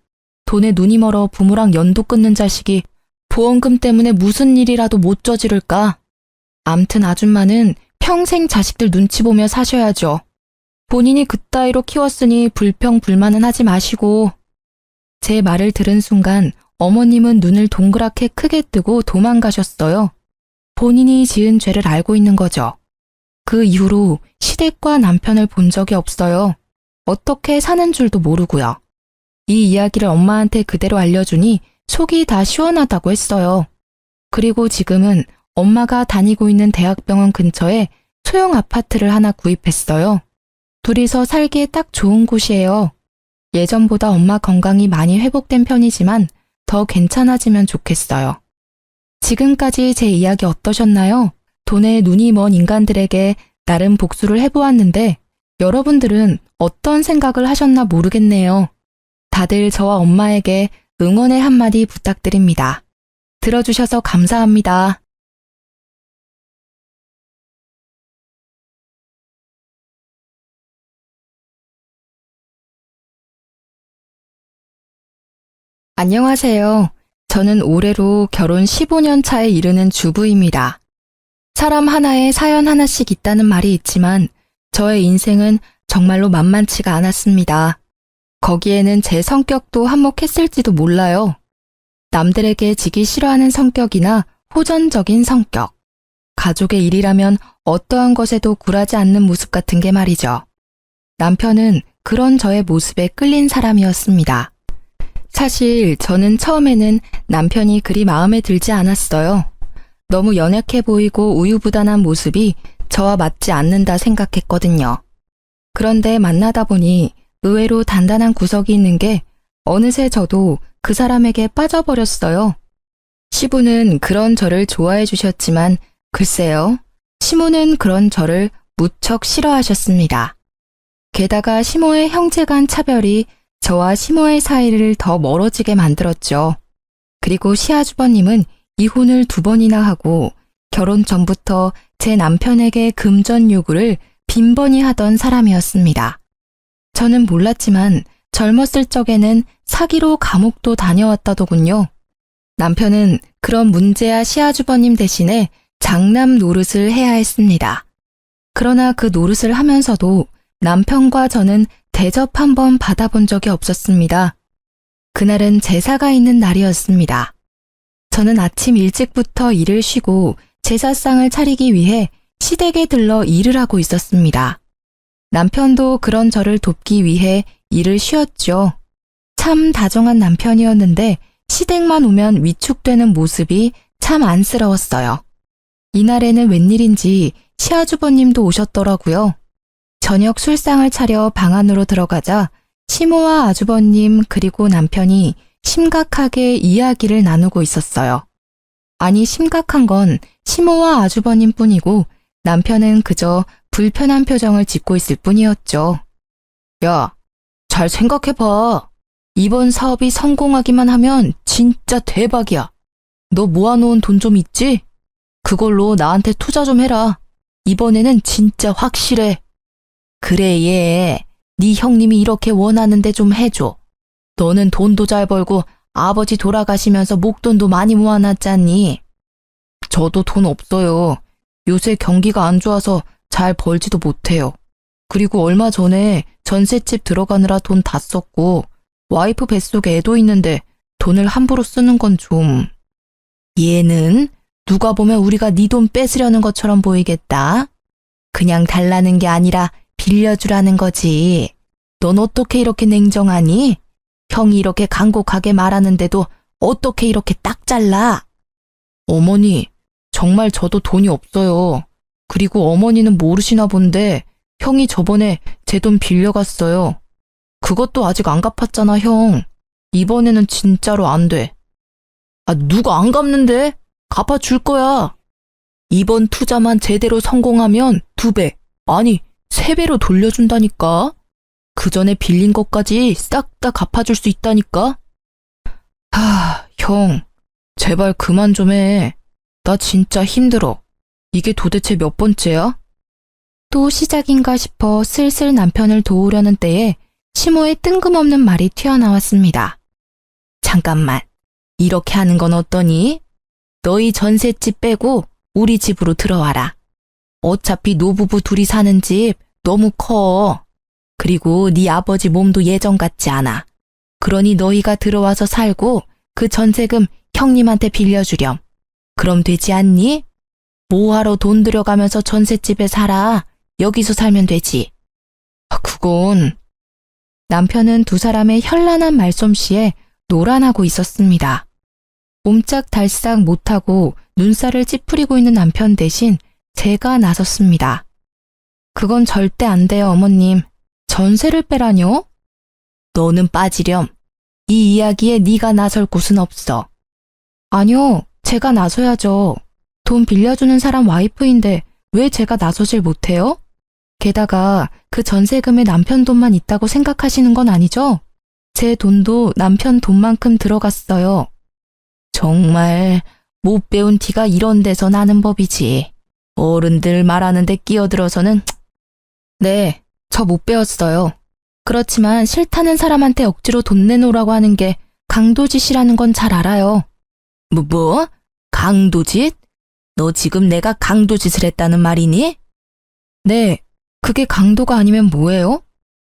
돈에 눈이 멀어 부모랑 연도 끊는 자식이 보험금 때문에 무슨 일이라도 못 저지를까? 암튼 아줌마는 평생 자식들 눈치 보며 사셔야죠. 본인이 그따위로 키웠으니 불평불만은 하지 마시고. 제 말을 들은 순간 어머님은 눈을 동그랗게 크게 뜨고 도망가셨어요. 본인이 지은 죄를 알고 있는 거죠. 그 이후로 시댁과 남편을 본 적이 없어요. 어떻게 사는 줄도 모르고요. 이 이야기를 엄마한테 그대로 알려주니 속이 다 시원하다고 했어요. 그리고 지금은 엄마가 다니고 있는 대학병원 근처에 소형 아파트를 하나 구입했어요. 둘이서 살기에 딱 좋은 곳이에요. 예전보다 엄마 건강이 많이 회복된 편이지만 더 괜찮아지면 좋겠어요. 지금까지 제 이야기 어떠셨나요? 돈에 눈이 먼 인간들에게 나름 복수를 해보았는데 여러분들은 어떤 생각을 하셨나 모르겠네요. 다들 저와 엄마에게 응원의 한마디 부탁드립니다. 들어주셔서 감사합니다. 안녕하세요. 저는 올해로 결혼 15년 차에 이르는 주부입니다. 사람 하나에 사연 하나씩 있다는 말이 있지만 저의 인생은 정말로 만만치가 않았습니다. 거기에는 제 성격도 한몫했을지도 몰라요. 남들에게 지기 싫어하는 성격이나 호전적인 성격, 가족의 일이라면 어떠한 것에도 굴하지 않는 모습 같은 게 말이죠. 남편은 그런 저의 모습에 끌린 사람이었습니다. 사실 저는 처음에는 남편이 그리 마음에 들지 않았어요. 너무 연약해 보이고 우유부단한 모습이 저와 맞지 않는다 생각했거든요. 그런데 만나다 보니 의외로 단단한 구석이 있는 게 어느새 저도 그 사람에게 빠져버렸어요. 시부는 그런 저를 좋아해 주셨지만 글쎄요, 시모는 그런 저를 무척 싫어하셨습니다. 게다가 시모의 형제간 차별이 저와 시모의 사이를 더 멀어지게 만들었죠. 그리고 시아주버님은 이혼을 2번이나 하고 결혼 전부터 제 남편에게 금전 요구를 빈번히 하던 사람이었습니다. 저는 몰랐지만 젊었을 적에는 사기로 감옥도 다녀왔다더군요. 남편은 그런 문제야 시아주버님 대신에 장남 노릇을 해야 했습니다. 그러나 그 노릇을 하면서도 남편과 저는 대접 한 번 받아본 적이 없었습니다. 그날은 제사가 있는 날이었습니다. 저는 아침 일찍부터 일을 쉬고 제사상을 차리기 위해 시댁에 들러 일을 하고 있었습니다. 남편도 그런 저를 돕기 위해 일을 쉬었죠. 참 다정한 남편이었는데 시댁만 오면 위축되는 모습이 참 안쓰러웠어요. 이날에는 웬일인지 시아주버님도 오셨더라고요. 저녁 술상을 차려 방 안으로 들어가자 시모와 아주버님 그리고 남편이 심각하게 이야기를 나누고 있었어요. 아니, 심각한 건 시모와 아주버님 뿐이고 남편은 그저 불편한 표정을 짓고 있을 뿐이었죠. 야, 잘 생각해봐. 이번 사업이 성공하기만 하면 진짜 대박이야. 너 모아놓은 돈 좀 있지? 그걸로 나한테 투자 좀 해라. 이번에는 진짜 확실해. 그래, 얘. 네 형님이 이렇게 원하는데 좀 해줘. 너는 돈도 잘 벌고 아버지 돌아가시면서 목돈도 많이 모아놨잖니. 저도 돈 없어요. 요새 경기가 안 좋아서 잘 벌지도 못해요. 그리고 얼마 전에 전셋집 들어가느라 돈 다 썼고 와이프 뱃속에 애도 있는데 돈을 함부로 쓰는 건 좀... 얘는 누가 보면 우리가 네 돈 뺏으려는 것처럼 보이겠다. 그냥 달라는 게 아니라 빌려주라는 거지. 넌 어떻게 이렇게 냉정하니? 형이 이렇게 간곡하게 말하는데도 어떻게 이렇게 딱 잘라? 어머니, 정말 저도 돈이 없어요. 그리고 어머니는 모르시나 본데 형이 저번에 제 돈 빌려갔어요. 그것도 아직 안 갚았잖아, 형. 이번에는 진짜로 안 돼. 아, 누가 안 갚는데? 갚아줄 거야. 이번 투자만 제대로 성공하면 2배, 아니 3배로 돌려준다니까. 그 전에 빌린 것까지 싹 다 갚아줄 수 있다니까. 형, 제발 그만 좀 해. 나 진짜 힘들어. 이게 도대체 몇 번째야? 또 시작인가 싶어 슬슬 남편을 도우려는 때에 시모의 뜬금없는 말이 튀어나왔습니다. 잠깐만, 이렇게 하는 건 어떠니? 너희 전셋집 빼고 우리 집으로 들어와라. 어차피 노부부 둘이 사는 집 너무 커. 그리고 네 아버지 몸도 예전 같지 않아. 그러니 너희가 들어와서 살고 그 전세금 형님한테 빌려주렴. 그럼 되지 않니? 뭐하러 돈 들여가면서 전셋집에 살아. 여기서 살면 되지. 그건... 남편은 두 사람의 현란한 말솜씨에 노란하고 있었습니다. 옴짝달싹 못하고 눈살을 찌푸리고 있는 남편 대신 제가 나섰습니다. 그건 절대 안 돼요, 어머님. 전세를 빼라뇨? 너는 빠지렴. 이 이야기에 네가 나설 곳은 없어. 아니요, 제가 나서야죠. 돈 빌려주는 사람 와이프인데 왜 제가 나서질 못해요? 게다가 그 전세금에 남편 돈만 있다고 생각하시는 건 아니죠? 제 돈도 남편 돈만큼 들어갔어요. 정말 못 배운 티가 이런 데서 나는 법이지. 어른들 말하는데 끼어들어서는... 네, 저 못 배웠어요. 그렇지만 싫다는 사람한테 억지로 돈 내놓으라고 하는 게 강도짓이라는 건 잘 알아요. 뭐? 강도짓? 너 지금 내가 강도짓을 했다는 말이니? 네, 그게 강도가 아니면 뭐예요?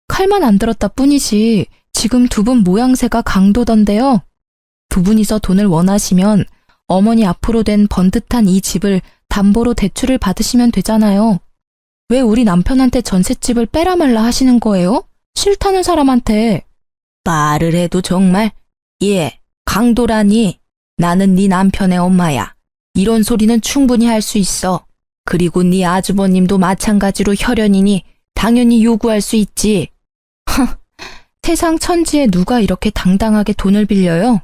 칼만 안 들었다 뿐이지 지금 두 분 모양새가 강도던데요. 두 분이서 돈을 원하시면 어머니 앞으로 된 번듯한 이 집을 담보로 대출을 받으시면 되잖아요. 왜 우리 남편한테 전셋집을 빼라 말라 하시는 거예요? 싫다는 사람한테. 말을 해도 정말. 예, 강도라니. 나는 네 남편의 엄마야. 이런 소리는 충분히 할 수 있어. 그리고 네 아주버님도 마찬가지로 혈연이니 당연히 요구할 수 있지. 세상 천지에 누가 이렇게 당당하게 돈을 빌려요?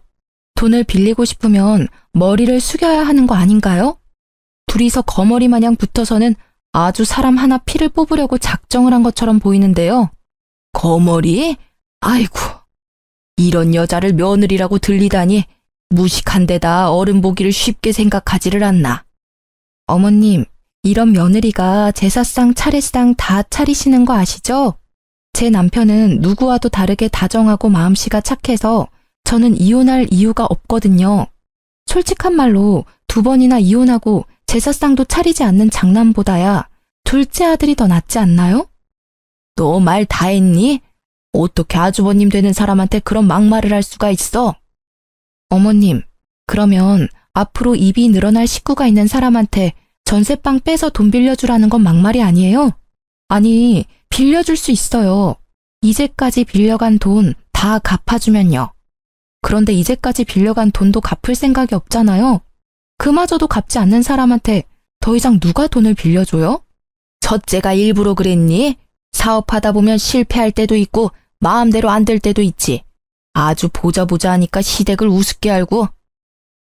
돈을 빌리고 싶으면 머리를 숙여야 하는 거 아닌가요? 둘이서 거머리 마냥 붙어서는 아주 사람 하나 피를 뽑으려고 작정을 한 것처럼 보이는데요. 거머리? 아이고, 이런 여자를 며느리라고 들리다니 무식한 데다 어른 보기를 쉽게 생각하지를 않나. 어머님, 이런 며느리가 제사상 차례상 다 차리시는 거 아시죠? 제 남편은 누구와도 다르게 다정하고 마음씨가 착해서 저는 이혼할 이유가 없거든요. 솔직한 말로 2번이나 이혼하고 제사상도 차리지 않는 장남보다야 둘째 아들이 더 낫지 않나요? 너 말 다 했니? 어떻게 아주버님 되는 사람한테 그런 막말을 할 수가 있어? 어머님, 그러면 앞으로 입이 늘어날 식구가 있는 사람한테 전세방 빼서 돈 빌려주라는 건 막말이 아니에요? 아니, 빌려줄 수 있어요. 이제까지 빌려간 돈 다 갚아주면요. 그런데 이제까지 빌려간 돈도 갚을 생각이 없잖아요. 그마저도 갚지 않는 사람한테 더 이상 누가 돈을 빌려줘요? 첫째가 일부러 그랬니? 사업하다 보면 실패할 때도 있고 마음대로 안 될 때도 있지. 아주 보자 하니까 시댁을 우습게 알고.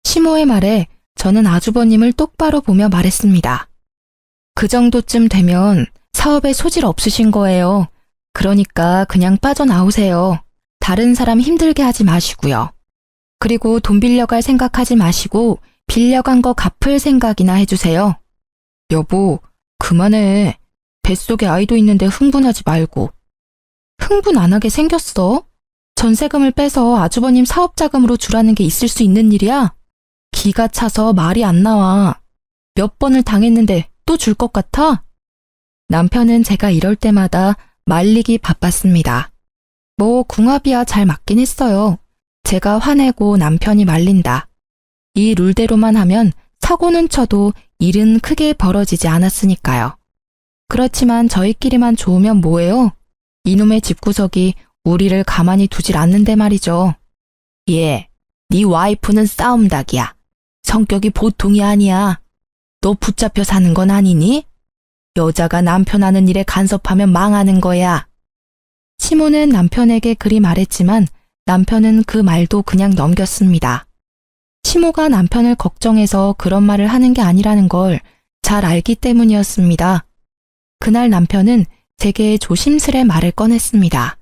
시모의 말에 저는 아주버님을 똑바로 보며 말했습니다. 그 정도쯤 되면 사업에 소질 없으신 거예요. 그러니까 그냥 빠져나오세요. 다른 사람 힘들게 하지 마시고요. 그리고 돈 빌려갈 생각하지 마시고 빌려간 거 갚을 생각이나 해주세요. 여보, 그만해. 뱃속에 아이도 있는데 흥분하지 말고. 흥분 안 하게 생겼어? 전세금을 빼서 아주버님 사업자금으로 주라는 게 있을 수 있는 일이야? 기가 차서 말이 안 나와. 몇 번을 당했는데 또 줄 것 같아? 남편은 제가 이럴 때마다 말리기 바빴습니다. 뭐 궁합이야 잘 맞긴 했어요. 제가 화내고 남편이 말린다. 이 룰대로만 하면 사고는 쳐도 일은 크게 벌어지지 않았으니까요. 그렇지만 저희끼리만 좋으면 뭐해요? 이놈의 집구석이 우리를 가만히 두질 않는데 말이죠. 예, 네 와이프는 싸움닭이야. 성격이 보통이 아니야. 너 붙잡혀 사는 건 아니니? 여자가 남편 하는 일에 간섭하면 망하는 거야. 시모는 남편에게 그리 말했지만 남편은 그 말도 그냥 넘겼습니다. 시모가 남편을 걱정해서 그런 말을 하는 게 아니라는 걸 잘 알기 때문이었습니다. 그날 남편은 제게 조심스레 말을 꺼냈습니다.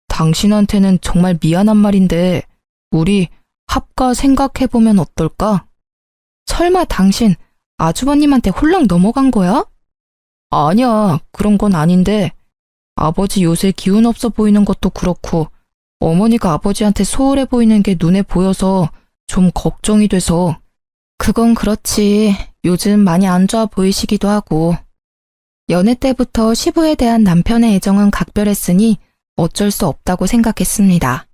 당신한테는 정말 미안한 말인데 우리 합가 생각해보면 어떨까? 설마 당신 아주버님한테 홀랑 넘어간 거야? 아니야, 그런 건 아닌데 아버지 요새 기운 없어 보이는 것도 그렇고 어머니가 아버지한테 소홀해 보이는 게 눈에 보여서 좀 걱정이 돼서. 그건 그렇지. 요즘 많이 안 좋아 보이시기도 하고. 연애 때부터 시부에 대한 남편의 애정은 각별했으니 어쩔 수 없다고 생각했습니다.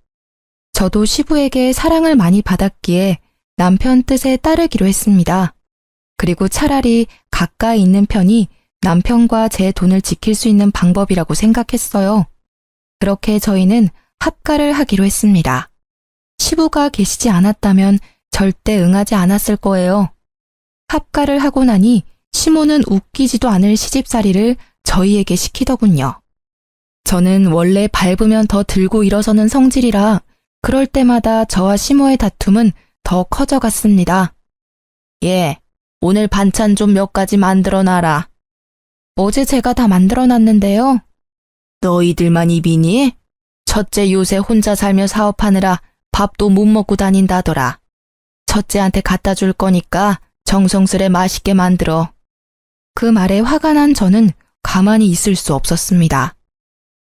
저도 시부에게 사랑을 많이 받았기에 남편 뜻에 따르기로 했습니다. 그리고 차라리 가까이 있는 편이 남편과 제 돈을 지킬 수 있는 방법이라고 생각했어요. 그렇게 저희는 합가를 하기로 했습니다. 시부가 계시지 않았다면 절대 응하지 않았을 거예요. 합가를 하고 나니 시모는 웃기지도 않을 시집살이를 저희에게 시키더군요. 저는 원래 밟으면 더 들고 일어서는 성질이라 그럴 때마다 저와 시모의 다툼은 더 커져갔습니다. 예, 오늘 반찬 좀 몇 가지 만들어 놔라. 어제 제가 다 만들어 놨는데요. 너희들만 입이니? 첫째 요새 혼자 살며 사업하느라 밥도 못 먹고 다닌다더라. 첫째한테 갖다 줄 거니까 정성스레 맛있게 만들어. 그 말에 화가 난 저는 가만히 있을 수 없었습니다.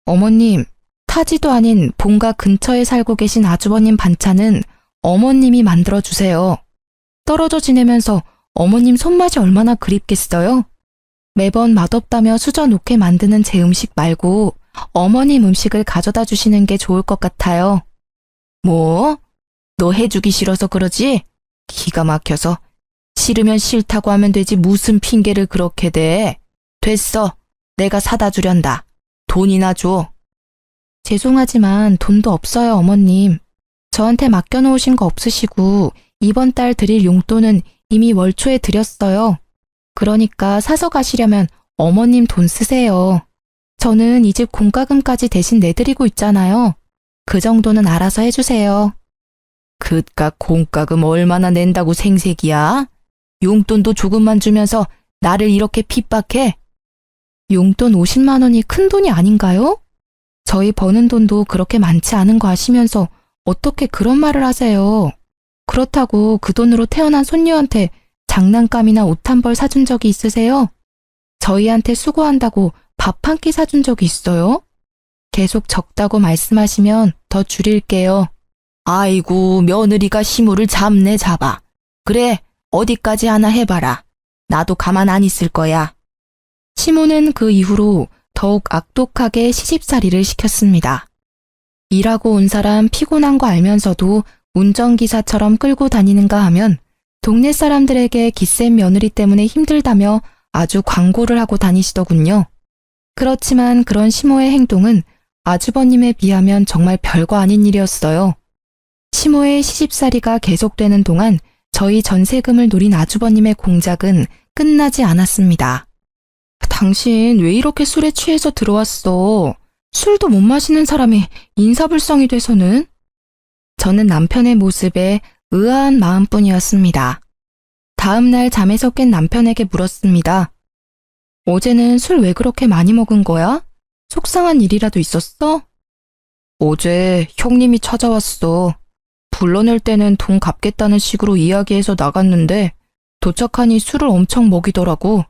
어머님, 타지도 아닌 본가 근처에 살고 계신 아주버님 반찬은 어머님이 만들어주세요. 떨어져 지내면서 어머님 손맛이 얼마나 그립겠어요? 매번 맛없다며 수저 놓게 만드는 제 음식 말고 어머님 음식을 가져다 주시는 게 좋을 것 같아요. 뭐? 너 해주기 싫어서 그러지? 기가 막혀서. 싫으면 싫다고 하면 되지 무슨 핑계를 그렇게 대. 됐어. 내가 사다 주련다. 돈이나 줘. 죄송하지만 돈도 없어요, 어머님. 저한테 맡겨놓으신 거 없으시고 이번 달 드릴 용돈은 이미 월초에 드렸어요. 그러니까 사서 가시려면 어머님 돈 쓰세요. 저는 이 집 공과금까지 대신 내드리고 있잖아요. 그 정도는 알아서 해주세요. 그깟 공과금 얼마나 낸다고 생색이야? 용돈도 조금만 주면서 나를 이렇게 핍박해? 용돈 50만 원이 큰 돈이 아닌가요? 저희 버는 돈도 그렇게 많지 않은 거 아시면서 어떻게 그런 말을 하세요? 그렇다고 그 돈으로 태어난 손녀한테 장난감이나 옷 한 벌 사준 적이 있으세요? 저희한테 수고한다고 밥 한 끼 사준 적이 있어요? 계속 적다고 말씀하시면 더 줄일게요. 아이고, 며느리가 시무를 잡네 잡아. 그래, 어디까지 하나 해봐라. 나도 가만 안 있을 거야. 시모는 그 이후로 더욱 악독하게 시집살이를 시켰습니다. 일하고 온 사람 피곤한 거 알면서도 운전기사처럼 끌고 다니는가 하면 동네 사람들에게 기센 며느리 때문에 힘들다며 아주 광고를 하고 다니시더군요. 그렇지만 그런 시모의 행동은 아주버님에 비하면 정말 별거 아닌 일이었어요. 시모의 시집살이가 계속되는 동안 저희 전세금을 노린 아주버님의 공작은 끝나지 않았습니다. 당신 왜 이렇게 술에 취해서 들어왔어? 술도 못 마시는 사람이 인사불성이 돼서는? 저는 남편의 모습에 의아한 마음뿐이었습니다. 다음 날 잠에서 깬 남편에게 물었습니다. 어제는 술 왜 그렇게 많이 먹은 거야? 속상한 일이라도 있었어? 어제 형님이 찾아왔어. 불러낼 때는 돈 갚겠다는 식으로 이야기해서 나갔는데 도착하니 술을 엄청 먹이더라고.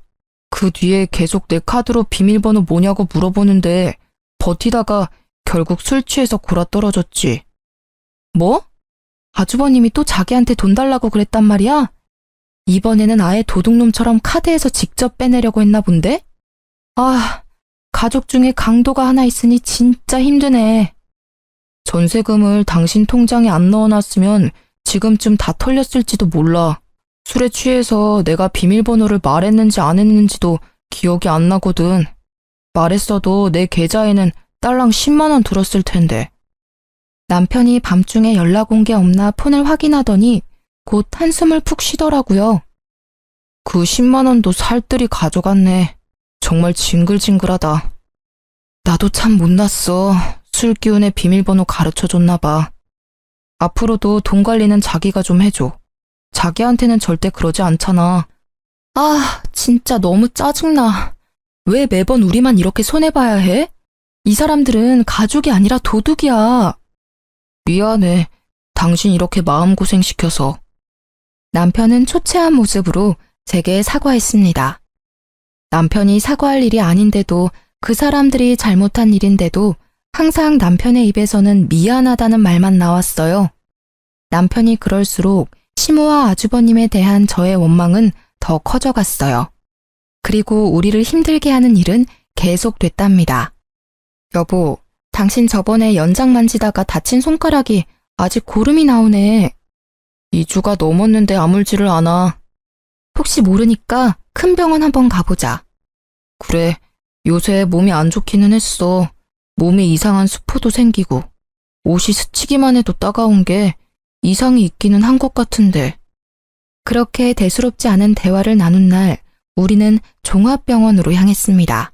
그 뒤에 계속 내 카드로 비밀번호 뭐냐고 물어보는데 버티다가 결국 술 취해서 골아떨어졌지. 뭐? 아주버님이 또 자기한테 돈 달라고 그랬단 말이야? 이번에는 아예 도둑놈처럼 카드에서 직접 빼내려고 했나 본데? 아, 가족 중에 강도가 하나 있으니 진짜 힘드네. 전세금을 당신 통장에 안 넣어놨으면 지금쯤 다 털렸을지도 몰라. 술에 취해서 내가 비밀번호를 말했는지 안 했는지도 기억이 안 나거든. 말했어도 내 계좌에는 딸랑 10만 원 들었을 텐데. 남편이 밤중에 연락 온 게 없나 폰을 확인하더니 곧 한숨을 푹 쉬더라고요. 그 10만 원도 살뜰히 가져갔네. 정말 징글징글하다. 나도 참 못났어. 술 기운에 비밀번호 가르쳐줬나 봐. 앞으로도 돈 관리는 자기가 좀 해줘. 자기한테는 절대 그러지 않잖아. 아, 진짜 너무 짜증나. 왜 매번 우리만 이렇게 손해봐야 해? 이 사람들은 가족이 아니라 도둑이야. 미안해. 당신 이렇게 마음고생 시켜서. 남편은 초췌한 모습으로 제게 사과했습니다. 남편이 사과할 일이 아닌데도 그 사람들이 잘못한 일인데도 항상 남편의 입에서는 미안하다는 말만 나왔어요. 남편이 그럴수록 시모와 아주버님에 대한 저의 원망은 더 커져갔어요. 그리고 우리를 힘들게 하는 일은 계속됐답니다. 여보, 당신 저번에 연장 만지다가 다친 손가락이 아직 고름이 나오네. 2주가 넘었는데 아물지를 않아. 혹시 모르니까 큰 병원 한번 가보자. 그래, 요새 몸이 안 좋기는 했어. 몸에 이상한 수포도 생기고 옷이 스치기만 해도 따가운 게 이상이 있기는 한 것 같은데. 그렇게 대수롭지 않은 대화를 나눈 날 우리는 종합병원으로 향했습니다.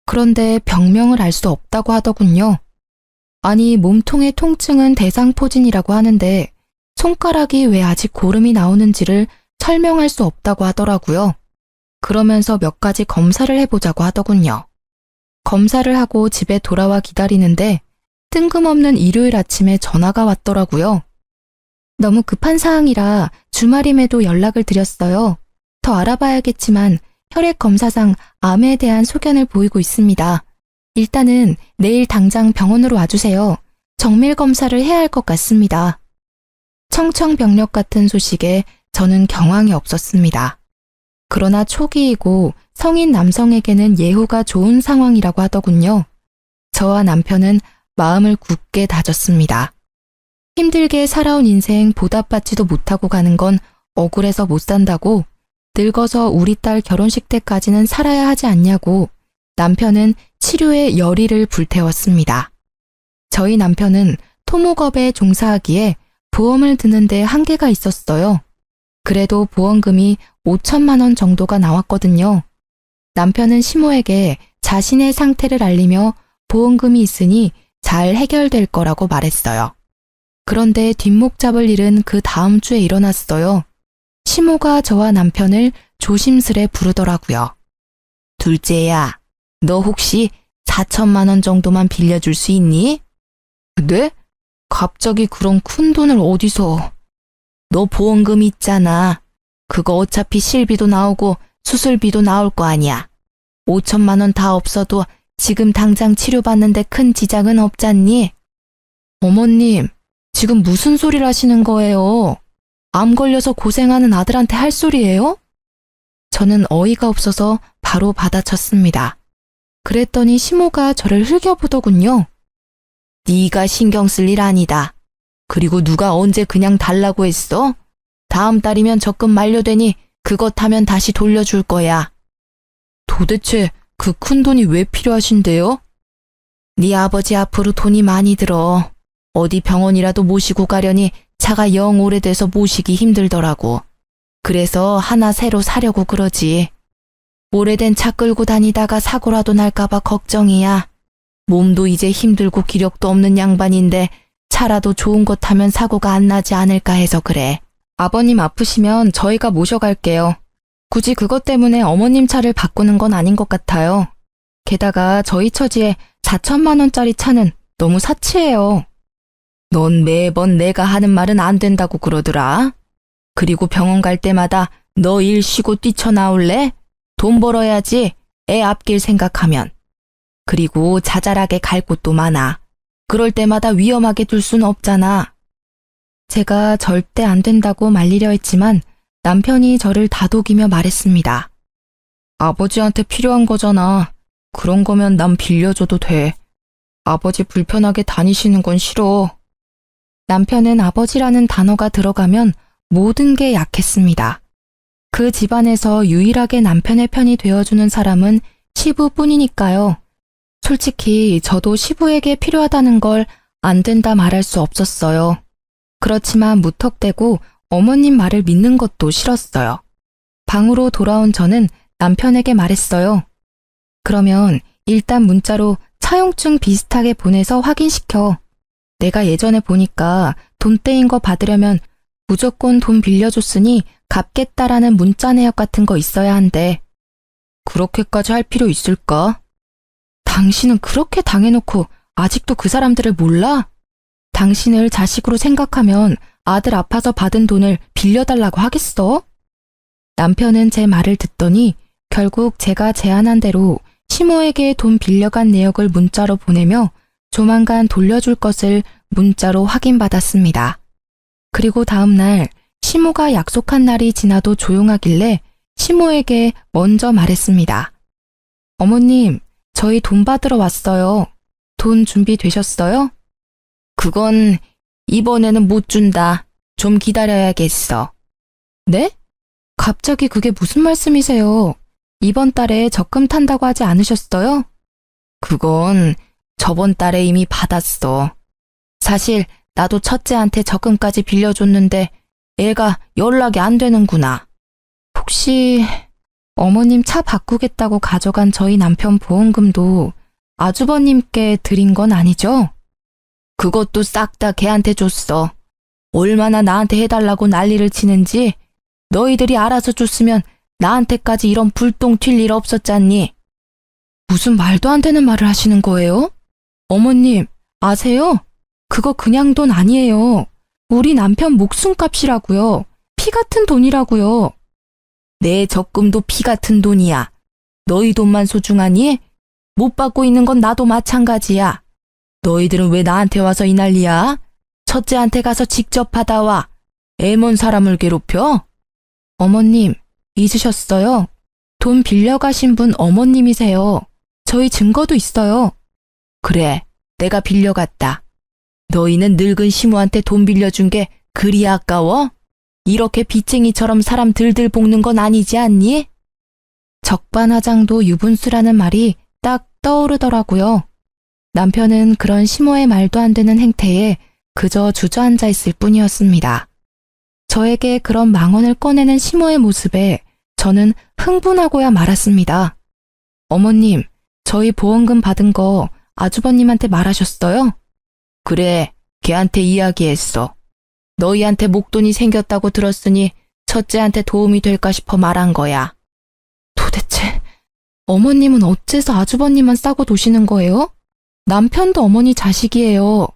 그런데 병명을 알 수 없다고 하더군요. 아니, 몸통의 통증은 대상포진이라고 하는데 손가락이 왜 아직 고름이 나오는지를 설명할 수 없다고 하더라고요. 그러면서 몇 가지 검사를 해보자고 하더군요. 검사를 하고 집에 돌아와 기다리는데 뜬금없는 일요일 아침에 전화가 왔더라고요. 너무 급한 사항이라 주말임에도 연락을 드렸어요. 더 알아봐야겠지만 혈액 검사상 암에 대한 소견을 보이고 있습니다. 일단은 내일 당장 병원으로 와주세요. 정밀 검사를 해야 할 것 같습니다. 청천벽력 같은 소식에 저는 경황이 없었습니다. 그러나 초기이고 성인 남성에게는 예후가 좋은 상황이라고 하더군요. 저와 남편은 마음을 굳게 다졌습니다. 힘들게 살아온 인생 보답받지도 못하고 가는 건 억울해서 못 산다고, 늙어서 우리 딸 결혼식 때까지는 살아야 하지 않냐고 남편은 치료에 열의를 불태웠습니다. 저희 남편은 토목업에 종사하기에 보험을 드는데 한계가 있었어요. 그래도 보험금이 5천만 원 정도가 나왔거든요. 남편은 시모에게 자신의 상태를 알리며 보험금이 있으니 잘 해결될 거라고 말했어요. 그런데 뒷목 잡을 일은 그 다음 주에 일어났어요. 시모가 저와 남편을 조심스레 부르더라고요. 둘째야, 너 혹시 4천만 원 정도만 빌려줄 수 있니? 네? 갑자기 그런 큰 돈을 어디서? 너 보험금 있잖아. 그거 어차피 실비도 나오고 수술비도 나올 거 아니야. 5천만 원 다 없어도 지금 당장 치료받는데 큰 지장은 없잖니? 어머님, 지금 무슨 소리를 하시는 거예요? 암 걸려서 고생하는 아들한테 할 소리예요? 저는 어이가 없어서 바로 받아쳤습니다. 그랬더니 시모가 저를 흘겨보더군요. 네가 신경 쓸 일 아니다. 그리고 누가 언제 그냥 달라고 했어? 다음 달이면 적금 만료되니 그것 하면 다시 돌려줄 거야. 도대체 그 큰 돈이 왜 필요하신데요? 네 아버지 앞으로 돈이 많이 들어. 어디 병원이라도 모시고 가려니 차가 영 오래돼서 모시기 힘들더라고. 그래서 하나 새로 사려고 그러지. 오래된 차 끌고 다니다가 사고라도 날까봐 걱정이야. 몸도 이제 힘들고 기력도 없는 양반인데 차라도 좋은 것 타면 사고가 안 나지 않을까 해서 그래. 아버님 아프시면 저희가 모셔갈게요. 굳이 그것 때문에 어머님 차를 바꾸는 건 아닌 것 같아요. 게다가 저희 처지에 4천만 원짜리 차는 너무 사치해요. 넌 매번 내가 하는 말은 안 된다고 그러더라. 그리고 병원 갈 때마다 너 일 쉬고 뛰쳐나올래? 돈 벌어야지. 애 앞길 생각하면. 그리고 자잘하게 갈 곳도 많아. 그럴 때마다 위험하게 둘 순 없잖아. 제가 절대 안 된다고 말리려 했지만 남편이 저를 다독이며 말했습니다. 아버지한테 필요한 거잖아. 그런 거면 남 빌려줘도 돼. 아버지 불편하게 다니시는 건 싫어. 남편은 아버지라는 단어가 들어가면 모든 게 약했습니다. 그 집안에서 유일하게 남편의 편이 되어주는 사람은 시부뿐이니까요. 솔직히 저도 시부에게 필요하다는 걸 안 된다 말할 수 없었어요. 그렇지만 무턱대고 어머님 말을 믿는 것도 싫었어요. 방으로 돌아온 저는 남편에게 말했어요. 그러면 일단 문자로 차용증 비슷하게 보내서 확인시켜. 내가 예전에 보니까 돈 떼인 거 받으려면 무조건 돈 빌려줬으니 갚겠다라는 문자 내역 같은 거 있어야 한대. 그렇게까지 할 필요 있을까? 당신은 그렇게 당해놓고 아직도 그 사람들을 몰라? 당신을 자식으로 생각하면 아들 아파서 받은 돈을 빌려달라고 하겠어? 남편은 제 말을 듣더니 결국 제가 제안한 대로 시모에게 돈 빌려간 내역을 문자로 보내며 조만간 돌려줄 것을 문자로 확인받았습니다. 그리고 다음 날 시모가 약속한 날이 지나도 조용하길래 시모에게 먼저 말했습니다. 어머님, 저희 돈 받으러 왔어요. 돈 준비되셨어요? 그건 이번에는 못 준다. 좀 기다려야겠어. 네? 갑자기 그게 무슨 말씀이세요? 이번 달에 적금 탄다고 하지 않으셨어요? 그건 저번 달에 이미 받았어. 사실 나도 첫째한테 적금까지 빌려줬는데 애가 연락이 안 되는구나. 혹시 어머님 차 바꾸겠다고 가져간 저희 남편 보험금도 아주버님께 드린 건 아니죠? 그것도 싹 다 걔한테 줬어. 얼마나 나한테 해달라고 난리를 치는지 너희들이 알아서 줬으면 나한테까지 이런 불똥 튈 일 없었잖니. 무슨 말도 안 되는 말을 하시는 거예요? 어머님, 아세요? 그거 그냥 돈 아니에요. 우리 남편 목숨값이라고요. 피 같은 돈이라고요. 내 적금도 피 같은 돈이야. 너희 돈만 소중하니? 못 받고 있는 건 나도 마찬가지야. 너희들은 왜 나한테 와서 이 난리야? 첫째한테 가서 직접 받아와. 애먼 사람을 괴롭혀? 어머님, 잊으셨어요? 돈 빌려가신 분 어머님이세요. 저희 증거도 있어요. 그래, 내가 빌려갔다. 너희는 늙은 시모한테 돈 빌려준 게 그리 아까워? 이렇게 빚쟁이처럼 사람 들들 볶는 건 아니지 않니? 적반하장도 유분수라는 말이 딱 떠오르더라고요. 남편은 그런 시모의 말도 안 되는 행태에 그저 주저앉아 있을 뿐이었습니다. 저에게 그런 망언을 꺼내는 시모의 모습에 저는 흥분하고야 말았습니다. 어머님, 저희 보험금 받은 거 아주버님한테 말하셨어요? 그래, 걔한테 이야기했어. 너희한테 목돈이 생겼다고 들었으니 첫째한테 도움이 될까 싶어 말한 거야. 도대체 어머님은 어째서 아주버님만 싸고 도시는 거예요? 남편도 어머니 자식이에요.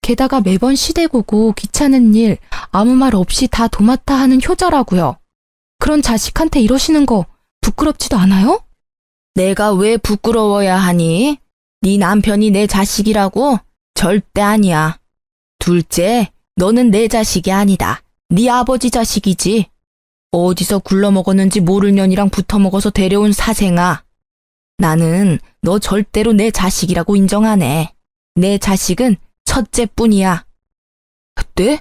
게다가 매번 시대고고 귀찮은 일 아무 말 없이 다 도맡아 하는 효자라고요. 그런 자식한테 이러시는 거 부끄럽지도 않아요? 내가 왜 부끄러워야 하니? 네 남편이 내 자식이라고? 절대 아니야. 둘째, 너는 내 자식이 아니다. 네 아버지 자식이지. 어디서 굴러먹었는지 모를 년이랑 붙어먹어서 데려온 사생아. 나는 너 절대로 내 자식이라고 인정 안 해. 내 자식은 첫째뿐이야. 네?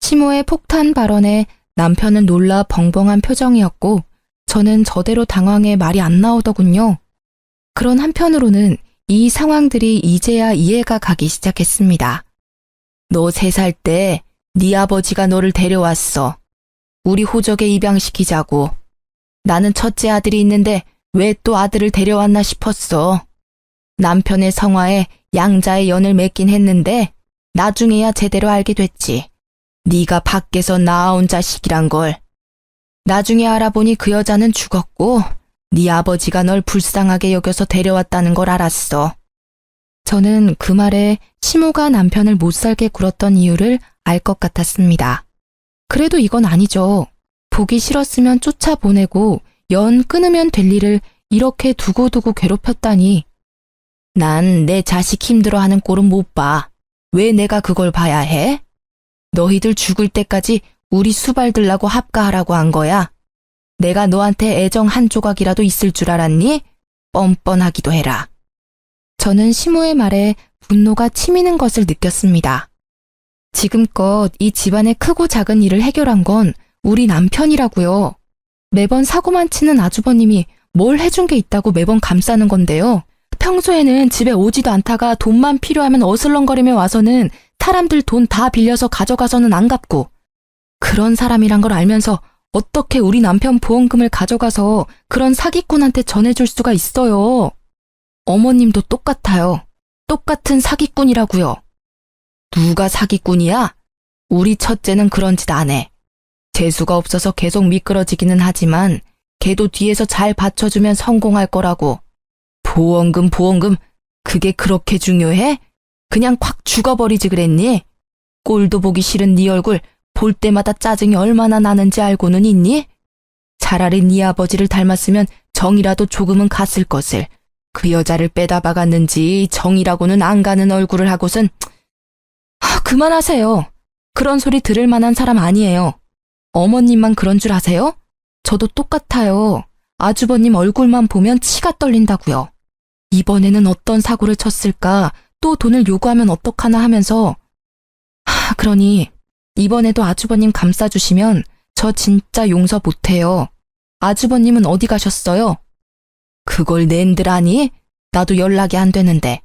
시모의 폭탄 발언에 남편은 놀라 벙벙한 표정이었고 저는 저대로 당황해 말이 안 나오더군요. 그런 한편으로는 이 상황들이 이제야 이해가 가기 시작했습니다. 너 3살 때 네 아버지가 너를 데려왔어. 우리 호적에 입양시키자고. 나는 첫째 아들이 있는데 왜 또 아들을 데려왔나 싶었어. 남편의 성화에 양자의 연을 맺긴 했는데 나중에야 제대로 알게 됐지. 네가 밖에서 낳아온 자식이란 걸. 나중에 알아보니 그 여자는 죽었고 네 아버지가 널 불쌍하게 여겨서 데려왔다는 걸 알았어. 저는 그 말에 시모가 남편을 못 살게 굴었던 이유를 알 것 같았습니다. 그래도 이건 아니죠. 보기 싫었으면 쫓아보내고 연 끊으면 될 일을 이렇게 두고두고 괴롭혔다니. 난 내 자식 힘들어하는 꼴은 못 봐. 왜 내가 그걸 봐야 해? 너희들 죽을 때까지 우리 수발 들라고 합가하라고 한 거야. 내가 너한테 애정 한 조각이라도 있을 줄 알았니? 뻔뻔하기도 해라. 저는 시모의 말에 분노가 치미는 것을 느꼈습니다. 지금껏 이 집안의 크고 작은 일을 해결한 건 우리 남편이라고요. 매번 사고만 치는 아주버님이 뭘 해준 게 있다고 매번 감싸는 건데요. 평소에는 집에 오지도 않다가 돈만 필요하면 어슬렁거리며 와서는 사람들 돈 다 빌려서 가져가서는 안 갚고, 그런 사람이란 걸 알면서 어떻게 우리 남편 보험금을 가져가서 그런 사기꾼한테 전해줄 수가 있어요. 어머님도 똑같아요. 똑같은 사기꾼이라고요. 누가 사기꾼이야? 우리 첫째는 그런 짓 안 해. 재수가 없어서 계속 미끄러지기는 하지만 걔도 뒤에서 잘 받쳐주면 성공할 거라고. 보험금, 그게 그렇게 중요해? 그냥 콱 죽어버리지 그랬니? 꼴도 보기 싫은 네 얼굴 볼 때마다 짜증이 얼마나 나는지 알고는 있니? 차라리 네 아버지를 닮았으면 정이라도 조금은 갔을 것을. 그 여자를 빼다 박았는지 정이라고는 안 가는 얼굴을 하고선. 그만하세요. 그런 소리 들을 만한 사람 아니에요. 어머님만 그런 줄 아세요? 저도 똑같아요. 아주버님 얼굴만 보면 치가 떨린다고요. 이번에는 어떤 사고를 쳤을까, 또 돈을 요구하면 어떡하나 하면서. 그러니 이번에도 아주버님 감싸주시면 저 진짜 용서 못해요. 아주버님은 어디 가셨어요? 그걸 낸들 아니? 나도 연락이 안 되는데.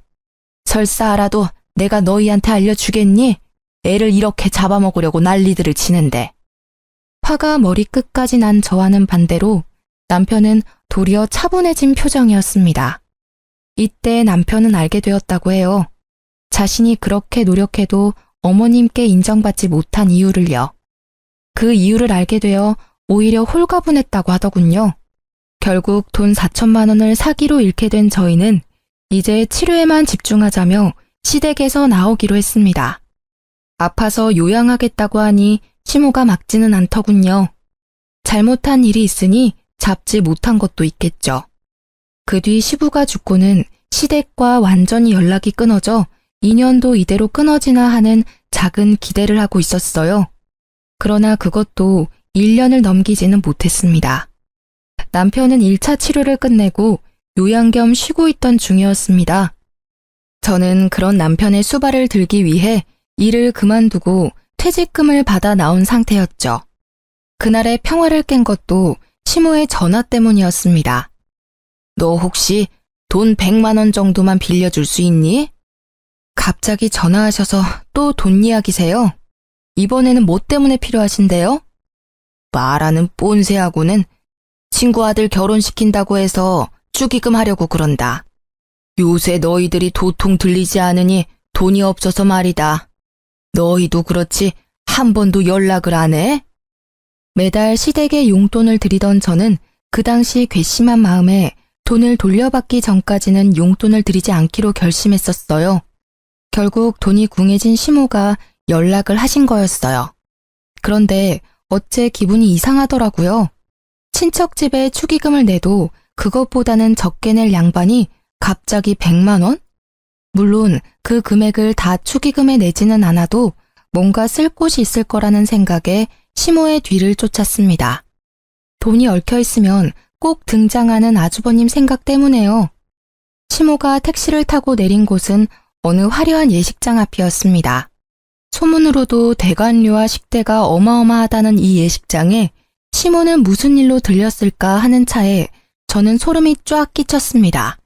설사 알아도 내가 너희한테 알려주겠니? 애를 이렇게 잡아먹으려고 난리들을 치는데. 화가 머리끝까지 난 저와는 반대로 남편은 도리어 차분해진 표정이었습니다. 이때 남편은 알게 되었다고 해요. 자신이 그렇게 노력해도 어머님께 인정받지 못한 이유를요. 그 이유를 알게 되어 오히려 홀가분했다고 하더군요. 결국 돈 4천만 원을 사기로 잃게 된 저희는 이제 치료에만 집중하자며 시댁에서 나오기로 했습니다. 아파서 요양하겠다고 하니 시모가 막지는 않더군요. 잘못한 일이 있으니 잡지 못한 것도 있겠죠. 그 뒤 시부가 죽고는 시댁과 완전히 연락이 끊어져 2년도 이대로 끊어지나 하는 작은 기대를 하고 있었어요. 그러나 그것도 1년을 넘기지는 못했습니다. 남편은 1차 치료를 끝내고 요양 겸 쉬고 있던 중이었습니다. 저는 그런 남편의 수발을 들기 위해 일을 그만두고 퇴직금을 받아 나온 상태였죠. 그날의 평화를 깬 것도 시모의 전화 때문이었습니다. 너 혹시 돈 100만 원 정도만 빌려줄 수 있니? 갑자기 전화하셔서 또 돈 이야기세요? 이번에는 뭐 때문에 필요하신데요? 말하는 뽐새하고는 친구 아들 결혼시킨다고 해서 축의금 하려고 그런다. 요새 너희들이 도통 들리지 않으니 돈이 없어서 말이다. 너희도 그렇지 한 번도 연락을 안 해? 매달 시댁에 용돈을 드리던 저는 그 당시 괘씸한 마음에 돈을 돌려받기 전까지는 용돈을 드리지 않기로 결심했었어요. 결국 돈이 궁해진 시모가 연락을 하신 거였어요. 그런데 어째 기분이 이상하더라고요. 친척 집에 축의금을 내도 그것보다는 적게 낼 양반이 갑자기 100만 원? 물론 그 금액을 다 축의금에 내지는 않아도 뭔가 쓸 곳이 있을 거라는 생각에 시모의 뒤를 쫓았습니다. 돈이 얽혀 있으면 꼭 등장하는 아주버님 생각 때문에요. 시모가 택시를 타고 내린 곳은 어느 화려한 예식장 앞이었습니다. 소문으로도 대관료와 식대가 어마어마하다는 이 예식장에 시모는 무슨 일로 들렸을까 하는 차에 저는 소름이 쫙 끼쳤습니다.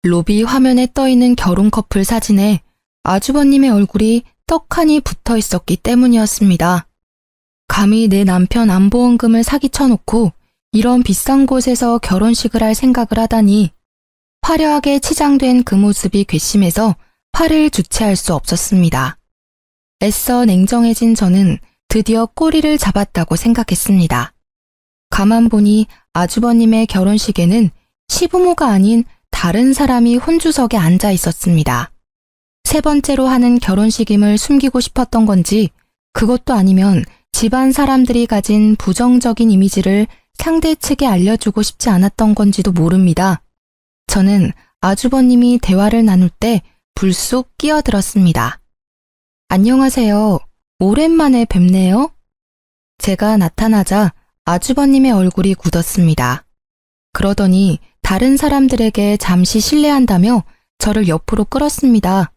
로비 화면에 떠있는 결혼 커플 사진에 아주버님의 얼굴이 떡하니 붙어 있었기 때문이었습니다. 감히 내 남편 안보험금을 사기쳐놓고 이런 비싼 곳에서 결혼식을 할 생각을 하다니. 화려하게 치장된 그 모습이 괘씸해서 팔을 주체할 수 없었습니다. 애써 냉정해진 저는 드디어 꼬리를 잡았다고 생각했습니다. 가만 보니 아주버님의 결혼식에는 시부모가 아닌 다른 사람이 혼주석에 앉아 있었습니다. 세 번째로 하는 결혼식임을 숨기고 싶었던 건지, 그것도 아니면 집안 사람들이 가진 부정적인 이미지를 상대 측에 알려주고 싶지 않았던 건지도 모릅니다. 저는 아주버님이 대화를 나눌 때 불쑥 끼어들었습니다. 안녕하세요. 오랜만에 뵙네요. 제가 나타나자 아주버님의 얼굴이 굳었습니다. 그러더니 다른 사람들에게 잠시 실례한다며 저를 옆으로 끌었습니다.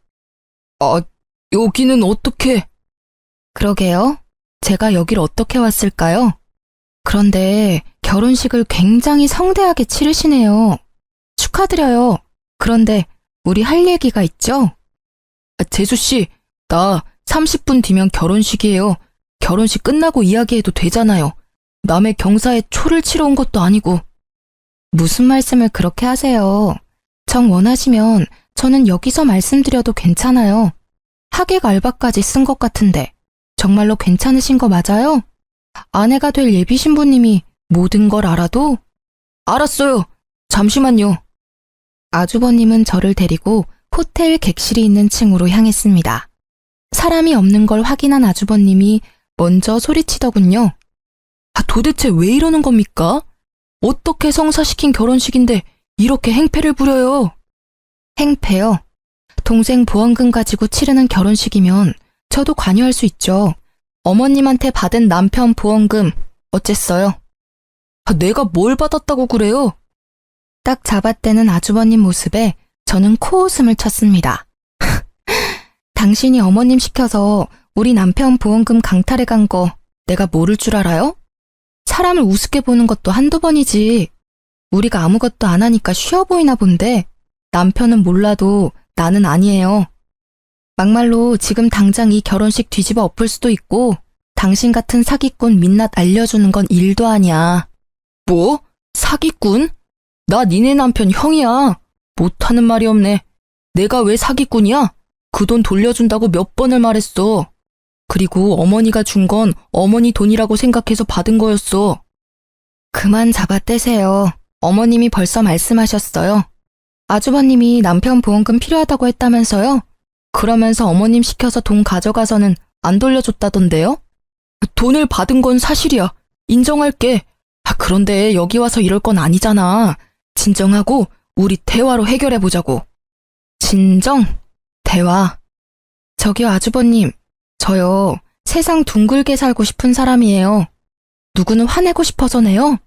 여기는 어떻게? 그러게요. 제가 여길 어떻게 왔을까요? 그런데 결혼식을 굉장히 성대하게 치르시네요. 축하드려요. 그런데 우리 할 얘기가 있죠? 재수씨, 나 30분 뒤면 결혼식이에요. 결혼식 끝나고 이야기해도 되잖아요. 남의 경사에 초를 치러 온 것도 아니고. 무슨 말씀을 그렇게 하세요? 정 원하시면 저는 여기서 말씀드려도 괜찮아요. 하객 알바까지 쓴 것 같은데 정말로 괜찮으신 거 맞아요? 아내가 될 예비 신부님이 모든 걸 알아도? 알았어요. 잠시만요. 아주버님은 저를 데리고 호텔 객실이 있는 층으로 향했습니다. 사람이 없는 걸 확인한 아주버님이 먼저 소리치더군요. 도대체 왜 이러는 겁니까? 어떻게 성사시킨 결혼식인데 이렇게 행패를 부려요? 행패요? 동생 보험금 가지고 치르는 결혼식이면 저도 관여할 수 있죠. 어머님한테 받은 남편 보험금 어쨌어요? 내가 뭘 받았다고 그래요? 딱 잡아떼는 아주버님 모습에 저는 코웃음을 쳤습니다. 당신이 어머님 시켜서 우리 남편 보험금 강탈해 간 거 내가 모를 줄 알아요? 사람을 우습게 보는 것도 한두 번이지. 우리가 아무것도 안 하니까 쉬워 보이나 본데 남편은 몰라도 나는 아니에요. 막말로 지금 당장 이 결혼식 뒤집어 엎을 수도 있고 당신 같은 사기꾼 민낯 알려주는 건 일도 아니야. 뭐? 사기꾼? 나 니네 남편 형이야. 못하는 말이 없네. 내가 왜 사기꾼이야? 그 돈 돌려준다고 몇 번을 말했어. 그리고 어머니가 준 건 어머니 돈이라고 생각해서 받은 거였어. 그만 잡아떼세요. 어머님이 벌써 말씀하셨어요. 아주버님이 남편 보험금 필요하다고 했다면서요? 그러면서 어머님 시켜서 돈 가져가서는 안 돌려줬다던데요? 돈을 받은 건 사실이야. 인정할게. 그런데 여기 와서 이럴 건 아니잖아. 진정하고 우리 대화로 해결해보자고. 진정? 대화. 저기요 아주버님, 저요 세상 둥글게 살고 싶은 사람이에요. 누구는 화내고 싶어서네요.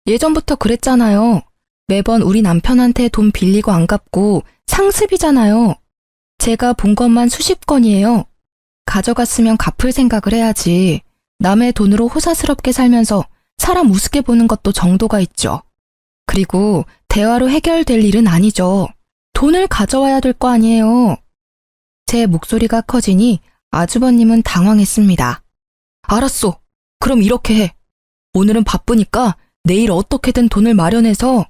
예전부터 그랬잖아요. 매번 우리 남편한테 돈 빌리고 안 갚고 상습이잖아요. 제가 본 것만 수십 건이에요. 가져갔으면 갚을 생각을 해야지. 남의 돈으로 호사스럽게 살면서 사람 우습게 보는 것도 정도가 있죠. 그리고 대화로 해결될 일은 아니죠. 돈을 가져와야 될 거 아니에요. 제 목소리가 커지니 아주버님은 당황했습니다. 알았어. 그럼 이렇게 해. 오늘은 바쁘니까 내일 어떻게든 돈을 마련해서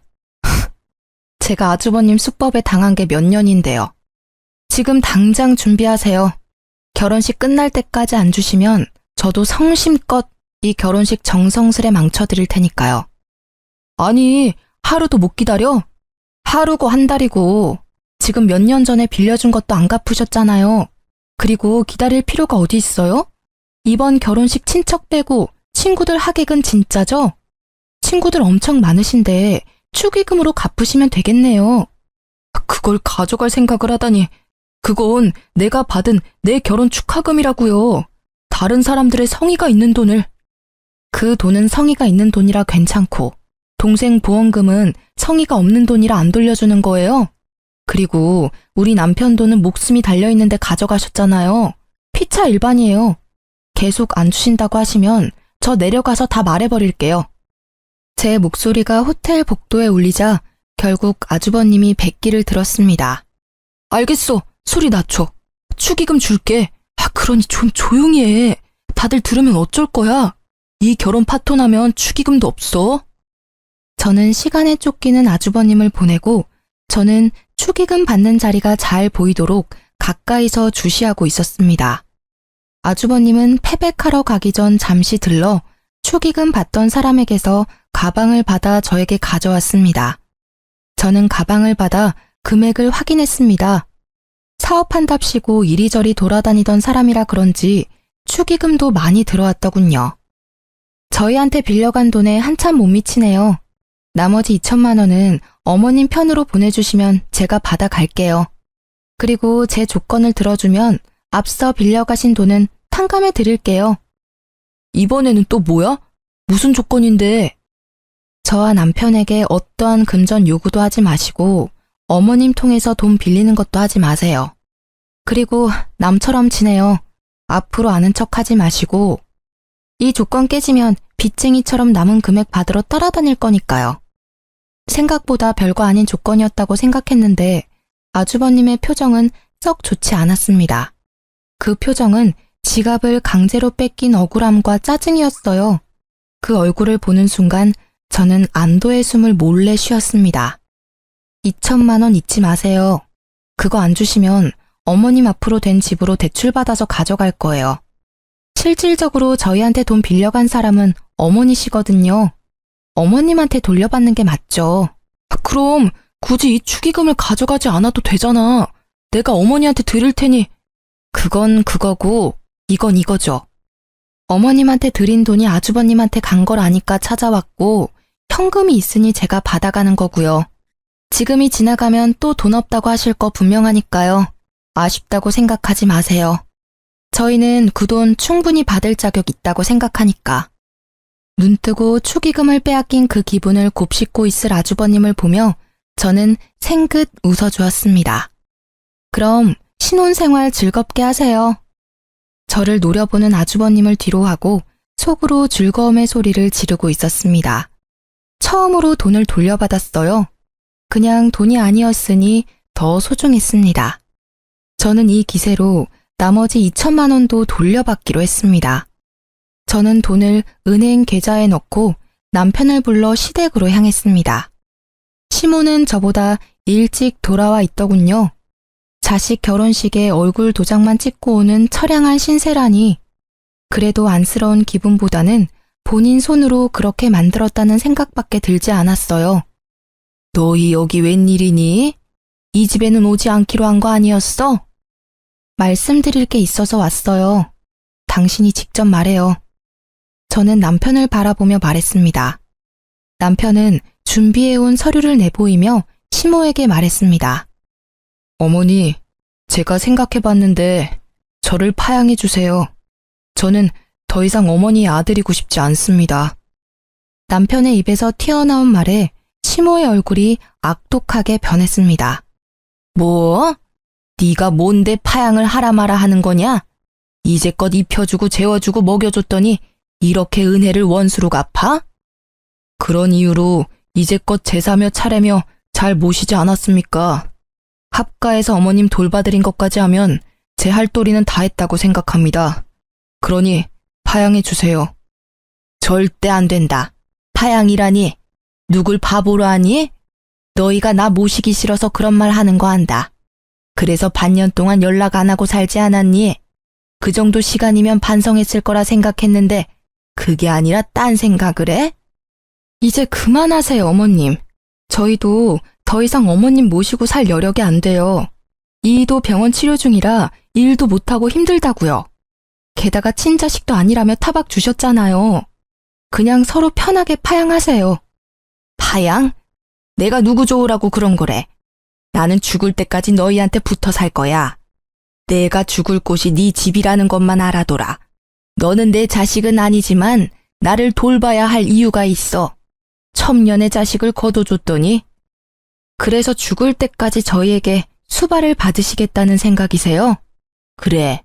제가 아주버님 수법에 당한 게 몇 년인데요. 지금 당장 준비하세요. 결혼식 끝날 때까지 안 주시면 저도 성심껏 이 결혼식 정성스레 망쳐드릴 테니까요. 아니, 하루도 못 기다려? 하루고 한 달이고 지금 몇 년 전에 빌려준 것도 안 갚으셨잖아요. 그리고 기다릴 필요가 어디 있어요? 이번 결혼식 친척 빼고 친구들 하객은 진짜죠? 친구들 엄청 많으신데 축의금으로 갚으시면 되겠네요. 그걸 가져갈 생각을 하다니. 그건 내가 받은 내 결혼 축하금이라고요. 다른 사람들의 성의가 있는 돈을. 그 돈은 성의가 있는 돈이라 괜찮고 동생 보험금은 성의가 없는 돈이라 안 돌려주는 거예요. 그리고 우리 남편 돈은 목숨이 달려있는데 가져가셨잖아요. 피차 일반이에요. 계속 안 주신다고 하시면 저 내려가서 다 말해버릴게요. 제 목소리가 호텔 복도에 울리자 결국 아주버님이 백기를 들었습니다. 알겠어. 소리 낮춰. 축의금 줄게. 그러니 좀 조용히 해. 다들 들으면 어쩔 거야. 이 결혼 파토나면 축의금도 없어. 저는 시간에 쫓기는 아주버님을 보내고 저는 축의금 받는 자리가 잘 보이도록 가까이서 주시하고 있었습니다. 아주버님은 패백하러 가기 전 잠시 들러 축의금 받던 사람에게서 가방을 받아 저에게 가져왔습니다. 저는 가방을 받아 금액을 확인했습니다. 사업한답시고 이리저리 돌아다니던 사람이라 그런지 축의금도 많이 들어왔더군요. 저희한테 빌려간 돈에 한참 못 미치네요. 나머지 2천만 원은 어머님 편으로 보내주시면 제가 받아갈게요. 그리고 제 조건을 들어주면 앞서 빌려가신 돈은 탕감해 드릴게요. 이번에는 또 뭐야? 무슨 조건인데? 저와 남편에게 어떠한 금전 요구도 하지 마시고 어머님 통해서 돈 빌리는 것도 하지 마세요. 그리고 남처럼 지내요. 앞으로 아는 척 하지 마시고 이 조건 깨지면 빚쟁이처럼 남은 금액 받으러 따라다닐 거니까요. 생각보다 별거 아닌 조건이었다고 생각했는데 아주버님의 표정은 썩 좋지 않았습니다. 그 표정은 지갑을 강제로 뺏긴 억울함과 짜증이었어요. 그 얼굴을 보는 순간 저는 안도의 숨을 몰래 쉬었습니다. 2천만 원 잊지 마세요. 그거 안 주시면 어머님 앞으로 된 집으로 대출받아서 가져갈 거예요. 실질적으로 저희한테 돈 빌려간 사람은 어머니시거든요. 어머님한테 돌려받는 게 맞죠. 그럼 굳이 이 축의금을 가져가지 않아도 되잖아. 내가 어머니한테 드릴 테니. 그건 그거고 이건 이거죠. 어머님한테 드린 돈이 아주버님한테 간 걸 아니까 찾아왔고 현금이 있으니 제가 받아가는 거고요. 지금이 지나가면 또 돈 없다고 하실 거 분명하니까요. 아쉽다고 생각하지 마세요. 저희는 그 돈 충분히 받을 자격 있다고 생각하니까. 눈뜨고 축의금을 빼앗긴 그 기분을 곱씹고 있을 아주버님을 보며 저는 생긋 웃어주었습니다. 그럼 신혼생활 즐겁게 하세요. 저를 노려보는 아주버님을 뒤로하고 속으로 즐거움의 소리를 지르고 있었습니다. 처음으로 돈을 돌려받았어요. 그냥 돈이 아니었으니 더 소중했습니다. 저는 이 기세로 나머지 2천만 원도 돌려받기로 했습니다. 저는 돈을 은행 계좌에 넣고 남편을 불러 시댁으로 향했습니다. 시모는 저보다 일찍 돌아와 있더군요. 자식 결혼식에 얼굴 도장만 찍고 오는 처량한 신세라니. 그래도 안쓰러운 기분보다는 본인 손으로 그렇게 만들었다는 생각밖에 들지 않았어요. 너희 여기 웬일이니? 이 집에는 오지 않기로 한 거 아니었어? 말씀드릴 게 있어서 왔어요. 당신이 직접 말해요. 저는 남편을 바라보며 말했습니다. 남편은 준비해온 서류를 내보이며 시모에게 말했습니다. 어머니, 제가 생각해봤는데 저를 파양해 주세요. 저는 더 이상 어머니의 아들이고 싶지 않습니다. 남편의 입에서 튀어나온 말에 시모의 얼굴이 악독하게 변했습니다. 뭐? 네가 뭔데 파양을 하라 마라 하는 거냐? 이제껏 입혀주고 재워주고 먹여줬더니 이렇게 은혜를 원수로 갚아? 그런 이유로 이제껏 제사며 차례며 잘 모시지 않았습니까? 합가에서 어머님 돌봐드린 것까지 하면 제 할 도리는 다 했다고 생각합니다. 그러니 파양해 주세요. 절대 안 된다. 파양이라니. 누굴 바보로 하니? 너희가 나 모시기 싫어서 그런 말 하는 거 안다. 그래서 반년 동안 연락 안 하고 살지 않았니? 그 정도 시간이면 반성했을 거라 생각했는데 그게 아니라 딴 생각을 해? 이제 그만하세요, 어머님. 저희도 더 이상 어머님 모시고 살 여력이 안 돼요. 이도 병원 치료 중이라 일도 못하고 힘들다고요. 게다가 친자식도 아니라며 타박 주셨잖아요. 그냥 서로 편하게 파양하세요. 파양? 내가 누구 좋으라고 그런 거래. 나는 죽을 때까지 너희한테 붙어 살 거야. 내가 죽을 곳이 네 집이라는 것만 알아둬라. 너는 내 자식은 아니지만 나를 돌봐야 할 이유가 있어. 첨년의 자식을 거둬줬더니. 그래서 죽을 때까지 저희에게 수발을 받으시겠다는 생각이세요? 그래,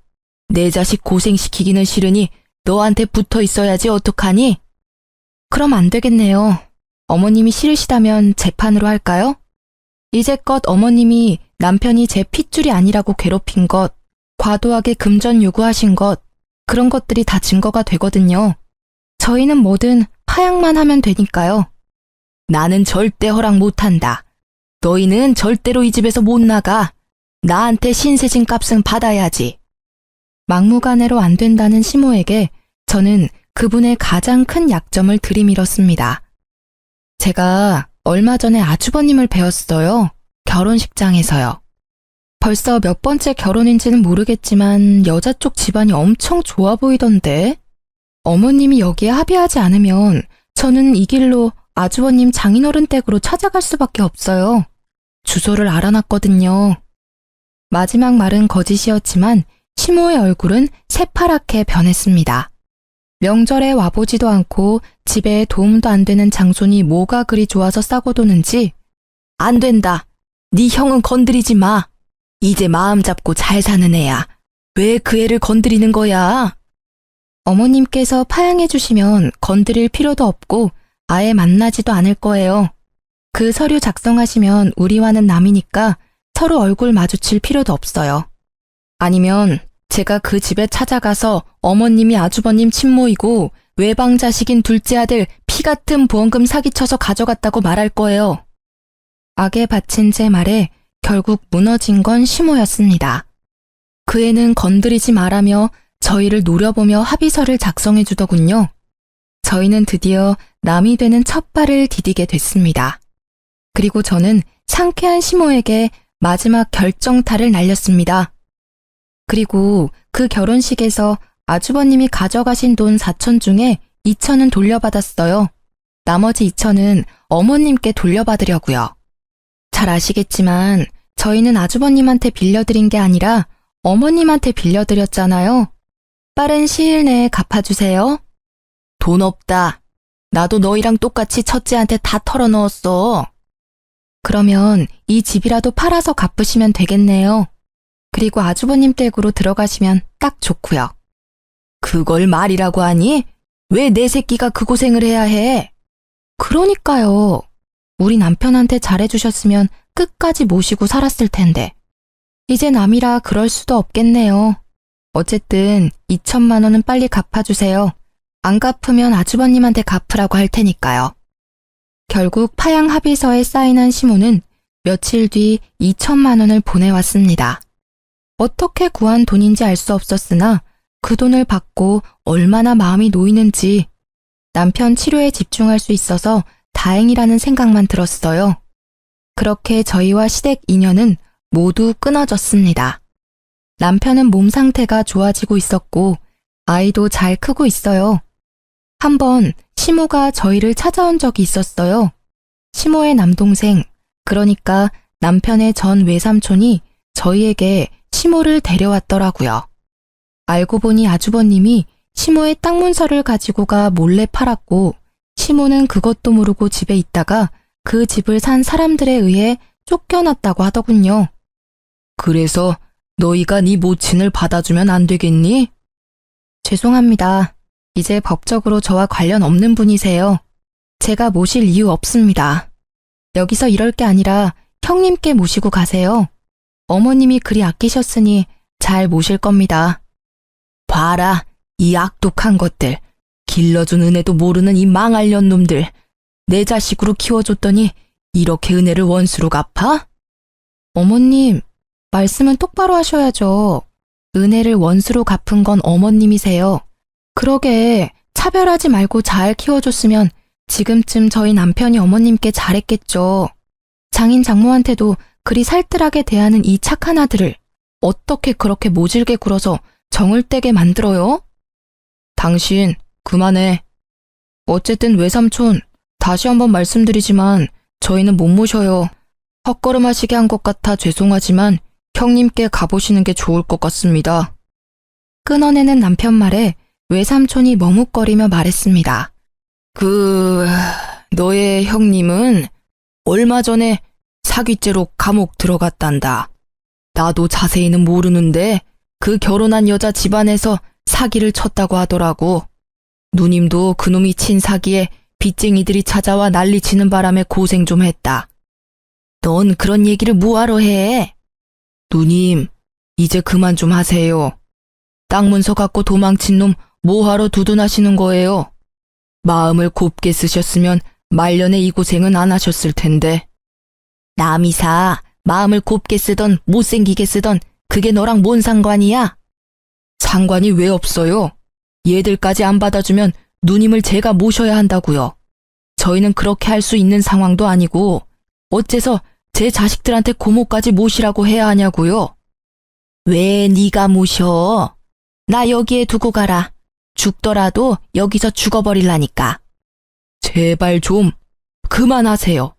내 자식 고생시키기는 싫으니 너한테 붙어 있어야지 어떡하니? 그럼 안 되겠네요. 어머님이 싫으시다면 재판으로 할까요? 이제껏 어머님이 남편이 제 핏줄이 아니라고 괴롭힌 것, 과도하게 금전 요구하신 것, 그런 것들이 다 증거가 되거든요. 저희는 뭐든 파양만 하면 되니까요. 나는 절대 허락 못한다. 너희는 절대로 이 집에서 못 나가. 나한테 신세진 값은 받아야지. 막무가내로 안 된다는 시모에게 저는 그분의 가장 큰 약점을 들이밀었습니다. 제가 얼마 전에 아주버님을 배웠어요. 결혼식장에서요. 벌써 몇 번째 결혼인지는 모르겠지만 여자 쪽 집안이 엄청 좋아 보이던데. 어머님이 여기에 합의하지 않으면 저는 이 길로 아주버님 장인어른 댁으로 찾아갈 수밖에 없어요. 주소를 알아놨거든요. 마지막 말은 거짓이었지만 시모의 얼굴은 새파랗게 변했습니다. 명절에 와보지도 않고 집에 도움도 안 되는 장손이 뭐가 그리 좋아서 싸고 도는지. 안 된다. 네 형은 건드리지 마. 이제 마음 잡고 잘 사는 애야. 왜 그 애를 건드리는 거야? 어머님께서 파양해 주시면 건드릴 필요도 없고 아예 만나지도 않을 거예요. 그 서류 작성하시면 우리와는 남이니까 서로 얼굴 마주칠 필요도 없어요. 아니면 제가 그 집에 찾아가서 어머님이 아주버님 친모이고 외방 자식인 둘째 아들 피 같은 보험금 사기쳐서 가져갔다고 말할 거예요. 악에 바친 제 말에 결국 무너진 건 시모였습니다. 그 애는 건드리지 말라며 저희를 노려보며 합의서를 작성해 주더군요. 저희는 드디어 남이 되는 첫 발을 디디게 됐습니다. 그리고 저는 상쾌한 시모에게 마지막 결정타를 날렸습니다. 그리고 그 결혼식에서 아주버님이 가져가신 돈 4천 중에 2천은 돌려받았어요. 나머지 2천은 어머님께 돌려받으려고요. 잘 아시겠지만 저희는 아주버님한테 빌려드린 게 아니라 어머님한테 빌려드렸잖아요. 빠른 시일 내에 갚아주세요. 돈 없다. 나도 너희랑 똑같이 첫째한테 다 털어넣었어. 그러면 이 집이라도 팔아서 갚으시면 되겠네요. 그리고 아주버님 댁으로 들어가시면 딱 좋고요. 그걸 말이라고 하니? 왜 내 새끼가 그 고생을 해야 해? 그러니까요. 우리 남편한테 잘해주셨으면 끝까지 모시고 살았을 텐데. 이제 남이라 그럴 수도 없겠네요. 어쨌든 2천만 원은 빨리 갚아주세요. 안 갚으면 아주버님한테 갚으라고 할 테니까요. 결국 파양 합의서에 사인한 시모는 며칠 뒤 2천만 원을 보내왔습니다. 어떻게 구한 돈인지 알 수 없었으나 그 돈을 받고 얼마나 마음이 놓이는지 남편 치료에 집중할 수 있어서 다행이라는 생각만 들었어요. 그렇게 저희와 시댁 인연은 모두 끊어졌습니다. 남편은 몸 상태가 좋아지고 있었고 아이도 잘 크고 있어요. 한번 시모가 저희를 찾아온 적이 있었어요. 시모의 남동생, 그러니까 남편의 전 외삼촌이 저희에게 시모를 데려왔더라고요. 알고 보니 아주버님이 시모의 땅 문서를 가지고 가 몰래 팔았고 시모는 그것도 모르고 집에 있다가 그 집을 산 사람들에 의해 쫓겨났다고 하더군요. 그래서 너희가 네 모친을 받아주면 안 되겠니? 죄송합니다. 이제 법적으로 저와 관련 없는 분이세요. 제가 모실 이유 없습니다. 여기서 이럴 게 아니라 형님께 모시고 가세요. 어머님이 그리 아끼셨으니 잘 모실 겁니다. 봐라, 이 악독한 것들. 길러준 은혜도 모르는 이 망할년 놈들. 내 자식으로 키워줬더니 이렇게 은혜를 원수로 갚아? 어머님, 말씀은 똑바로 하셔야죠. 은혜를 원수로 갚은 건 어머님이세요. 그러게 차별하지 말고 잘 키워줬으면 지금쯤 저희 남편이 어머님께 잘했겠죠. 장인 장모한테도 그리 살뜰하게 대하는 이 착한 아들을 어떻게 그렇게 모질게 굴어서 정을 떼게 만들어요? 당신 그만해. 어쨌든 외삼촌, 다시 한번 말씀드리지만 저희는 못 모셔요. 헛걸음하시게 한 것 같아 죄송하지만 형님께 가보시는 게 좋을 것 같습니다. 끊어내는 남편 말에 외삼촌이 머뭇거리며 말했습니다. 너의 형님은 얼마 전에 사귀죄로 감옥 들어갔단다. 나도 자세히는 모르는데 그 결혼한 여자 집안에서 사기를 쳤다고 하더라고. 누님도 그놈이 친 사기에 빚쟁이들이 찾아와 난리치는 바람에 고생 좀 했다. 넌 그런 얘기를 뭐하러 해? 누님, 이제 그만 좀 하세요. 땅 문서 갖고 도망친 놈 뭐하러 두둔하시는 거예요? 마음을 곱게 쓰셨으면 말년에 이 고생은 안 하셨을 텐데. 남이사, 마음을 곱게 쓰던 못생기게 쓰던 그게 너랑 뭔 상관이야? 상관이 왜 없어요? 얘들까지 안 받아주면 누님을 제가 모셔야 한다고요. 저희는 그렇게 할 수 있는 상황도 아니고 어째서 제 자식들한테 고모까지 모시라고 해야 하냐고요? 왜 네가 모셔? 나 여기에 두고 가라. 죽더라도 여기서 죽어버릴라니까. 제발 좀 그만하세요.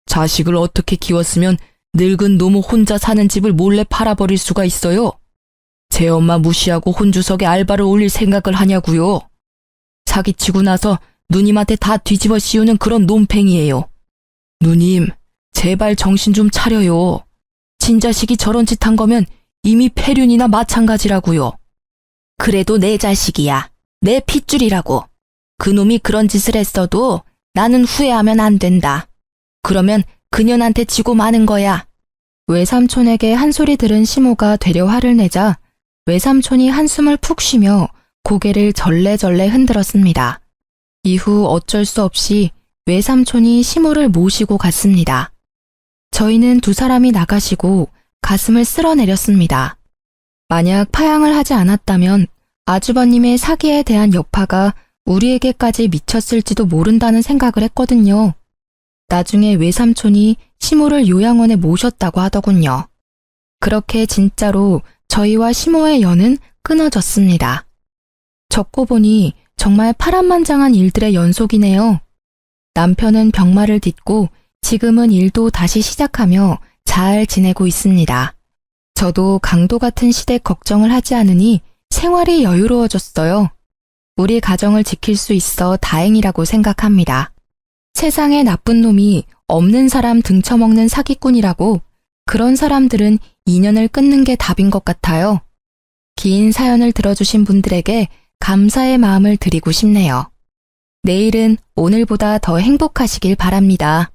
자식을 어떻게 키웠으면 늙은 노모 혼자 사는 집을 몰래 팔아버릴 수가 있어요? 제 엄마 무시하고 혼주석에 알바를 올릴 생각을 하냐고요? 사기치고 나서 누님한테 다 뒤집어 씌우는 그런 놈팽이에요. 누님, 제발 정신 좀 차려요. 친자식이 저런 짓 한 거면 이미 폐륜이나 마찬가지라고요. 그래도 내 자식이야. 내 핏줄이라고. 그놈이 그런 짓을 했어도 나는 후회하면 안 된다. 그러면 그년한테 지고 마는 거야. 외삼촌에게 한 소리 들은 시모가 되려 화를 내자 외삼촌이 한숨을 푹 쉬며 고개를 절레절레 흔들었습니다. 이후 어쩔 수 없이 외삼촌이 시모를 모시고 갔습니다. 저희는 두 사람이 나가시고 가슴을 쓸어내렸습니다. 만약 파양을 하지 않았다면 아주버님의 사기에 대한 여파가 우리에게까지 미쳤을지도 모른다는 생각을 했거든요. 나중에 외삼촌이 시모를 요양원에 모셨다고 하더군요. 그렇게 진짜로 저희와 시모의 연은 끊어졌습니다. 적고 보니 정말 파란만장한 일들의 연속이네요. 남편은 병마를 딛고 지금은 일도 다시 시작하며 잘 지내고 있습니다. 저도 강도 같은 시댁 걱정을 하지 않으니 생활이 여유로워졌어요. 우리 가정을 지킬 수 있어 다행이라고 생각합니다. 세상에 나쁜 놈이 없는 사람 등쳐먹는 사기꾼이라고 그런 사람들은 인연을 끊는 게 답인 것 같아요. 긴 사연을 들어주신 분들에게 감사의 마음을 드리고 싶네요. 내일은 오늘보다 더 행복하시길 바랍니다.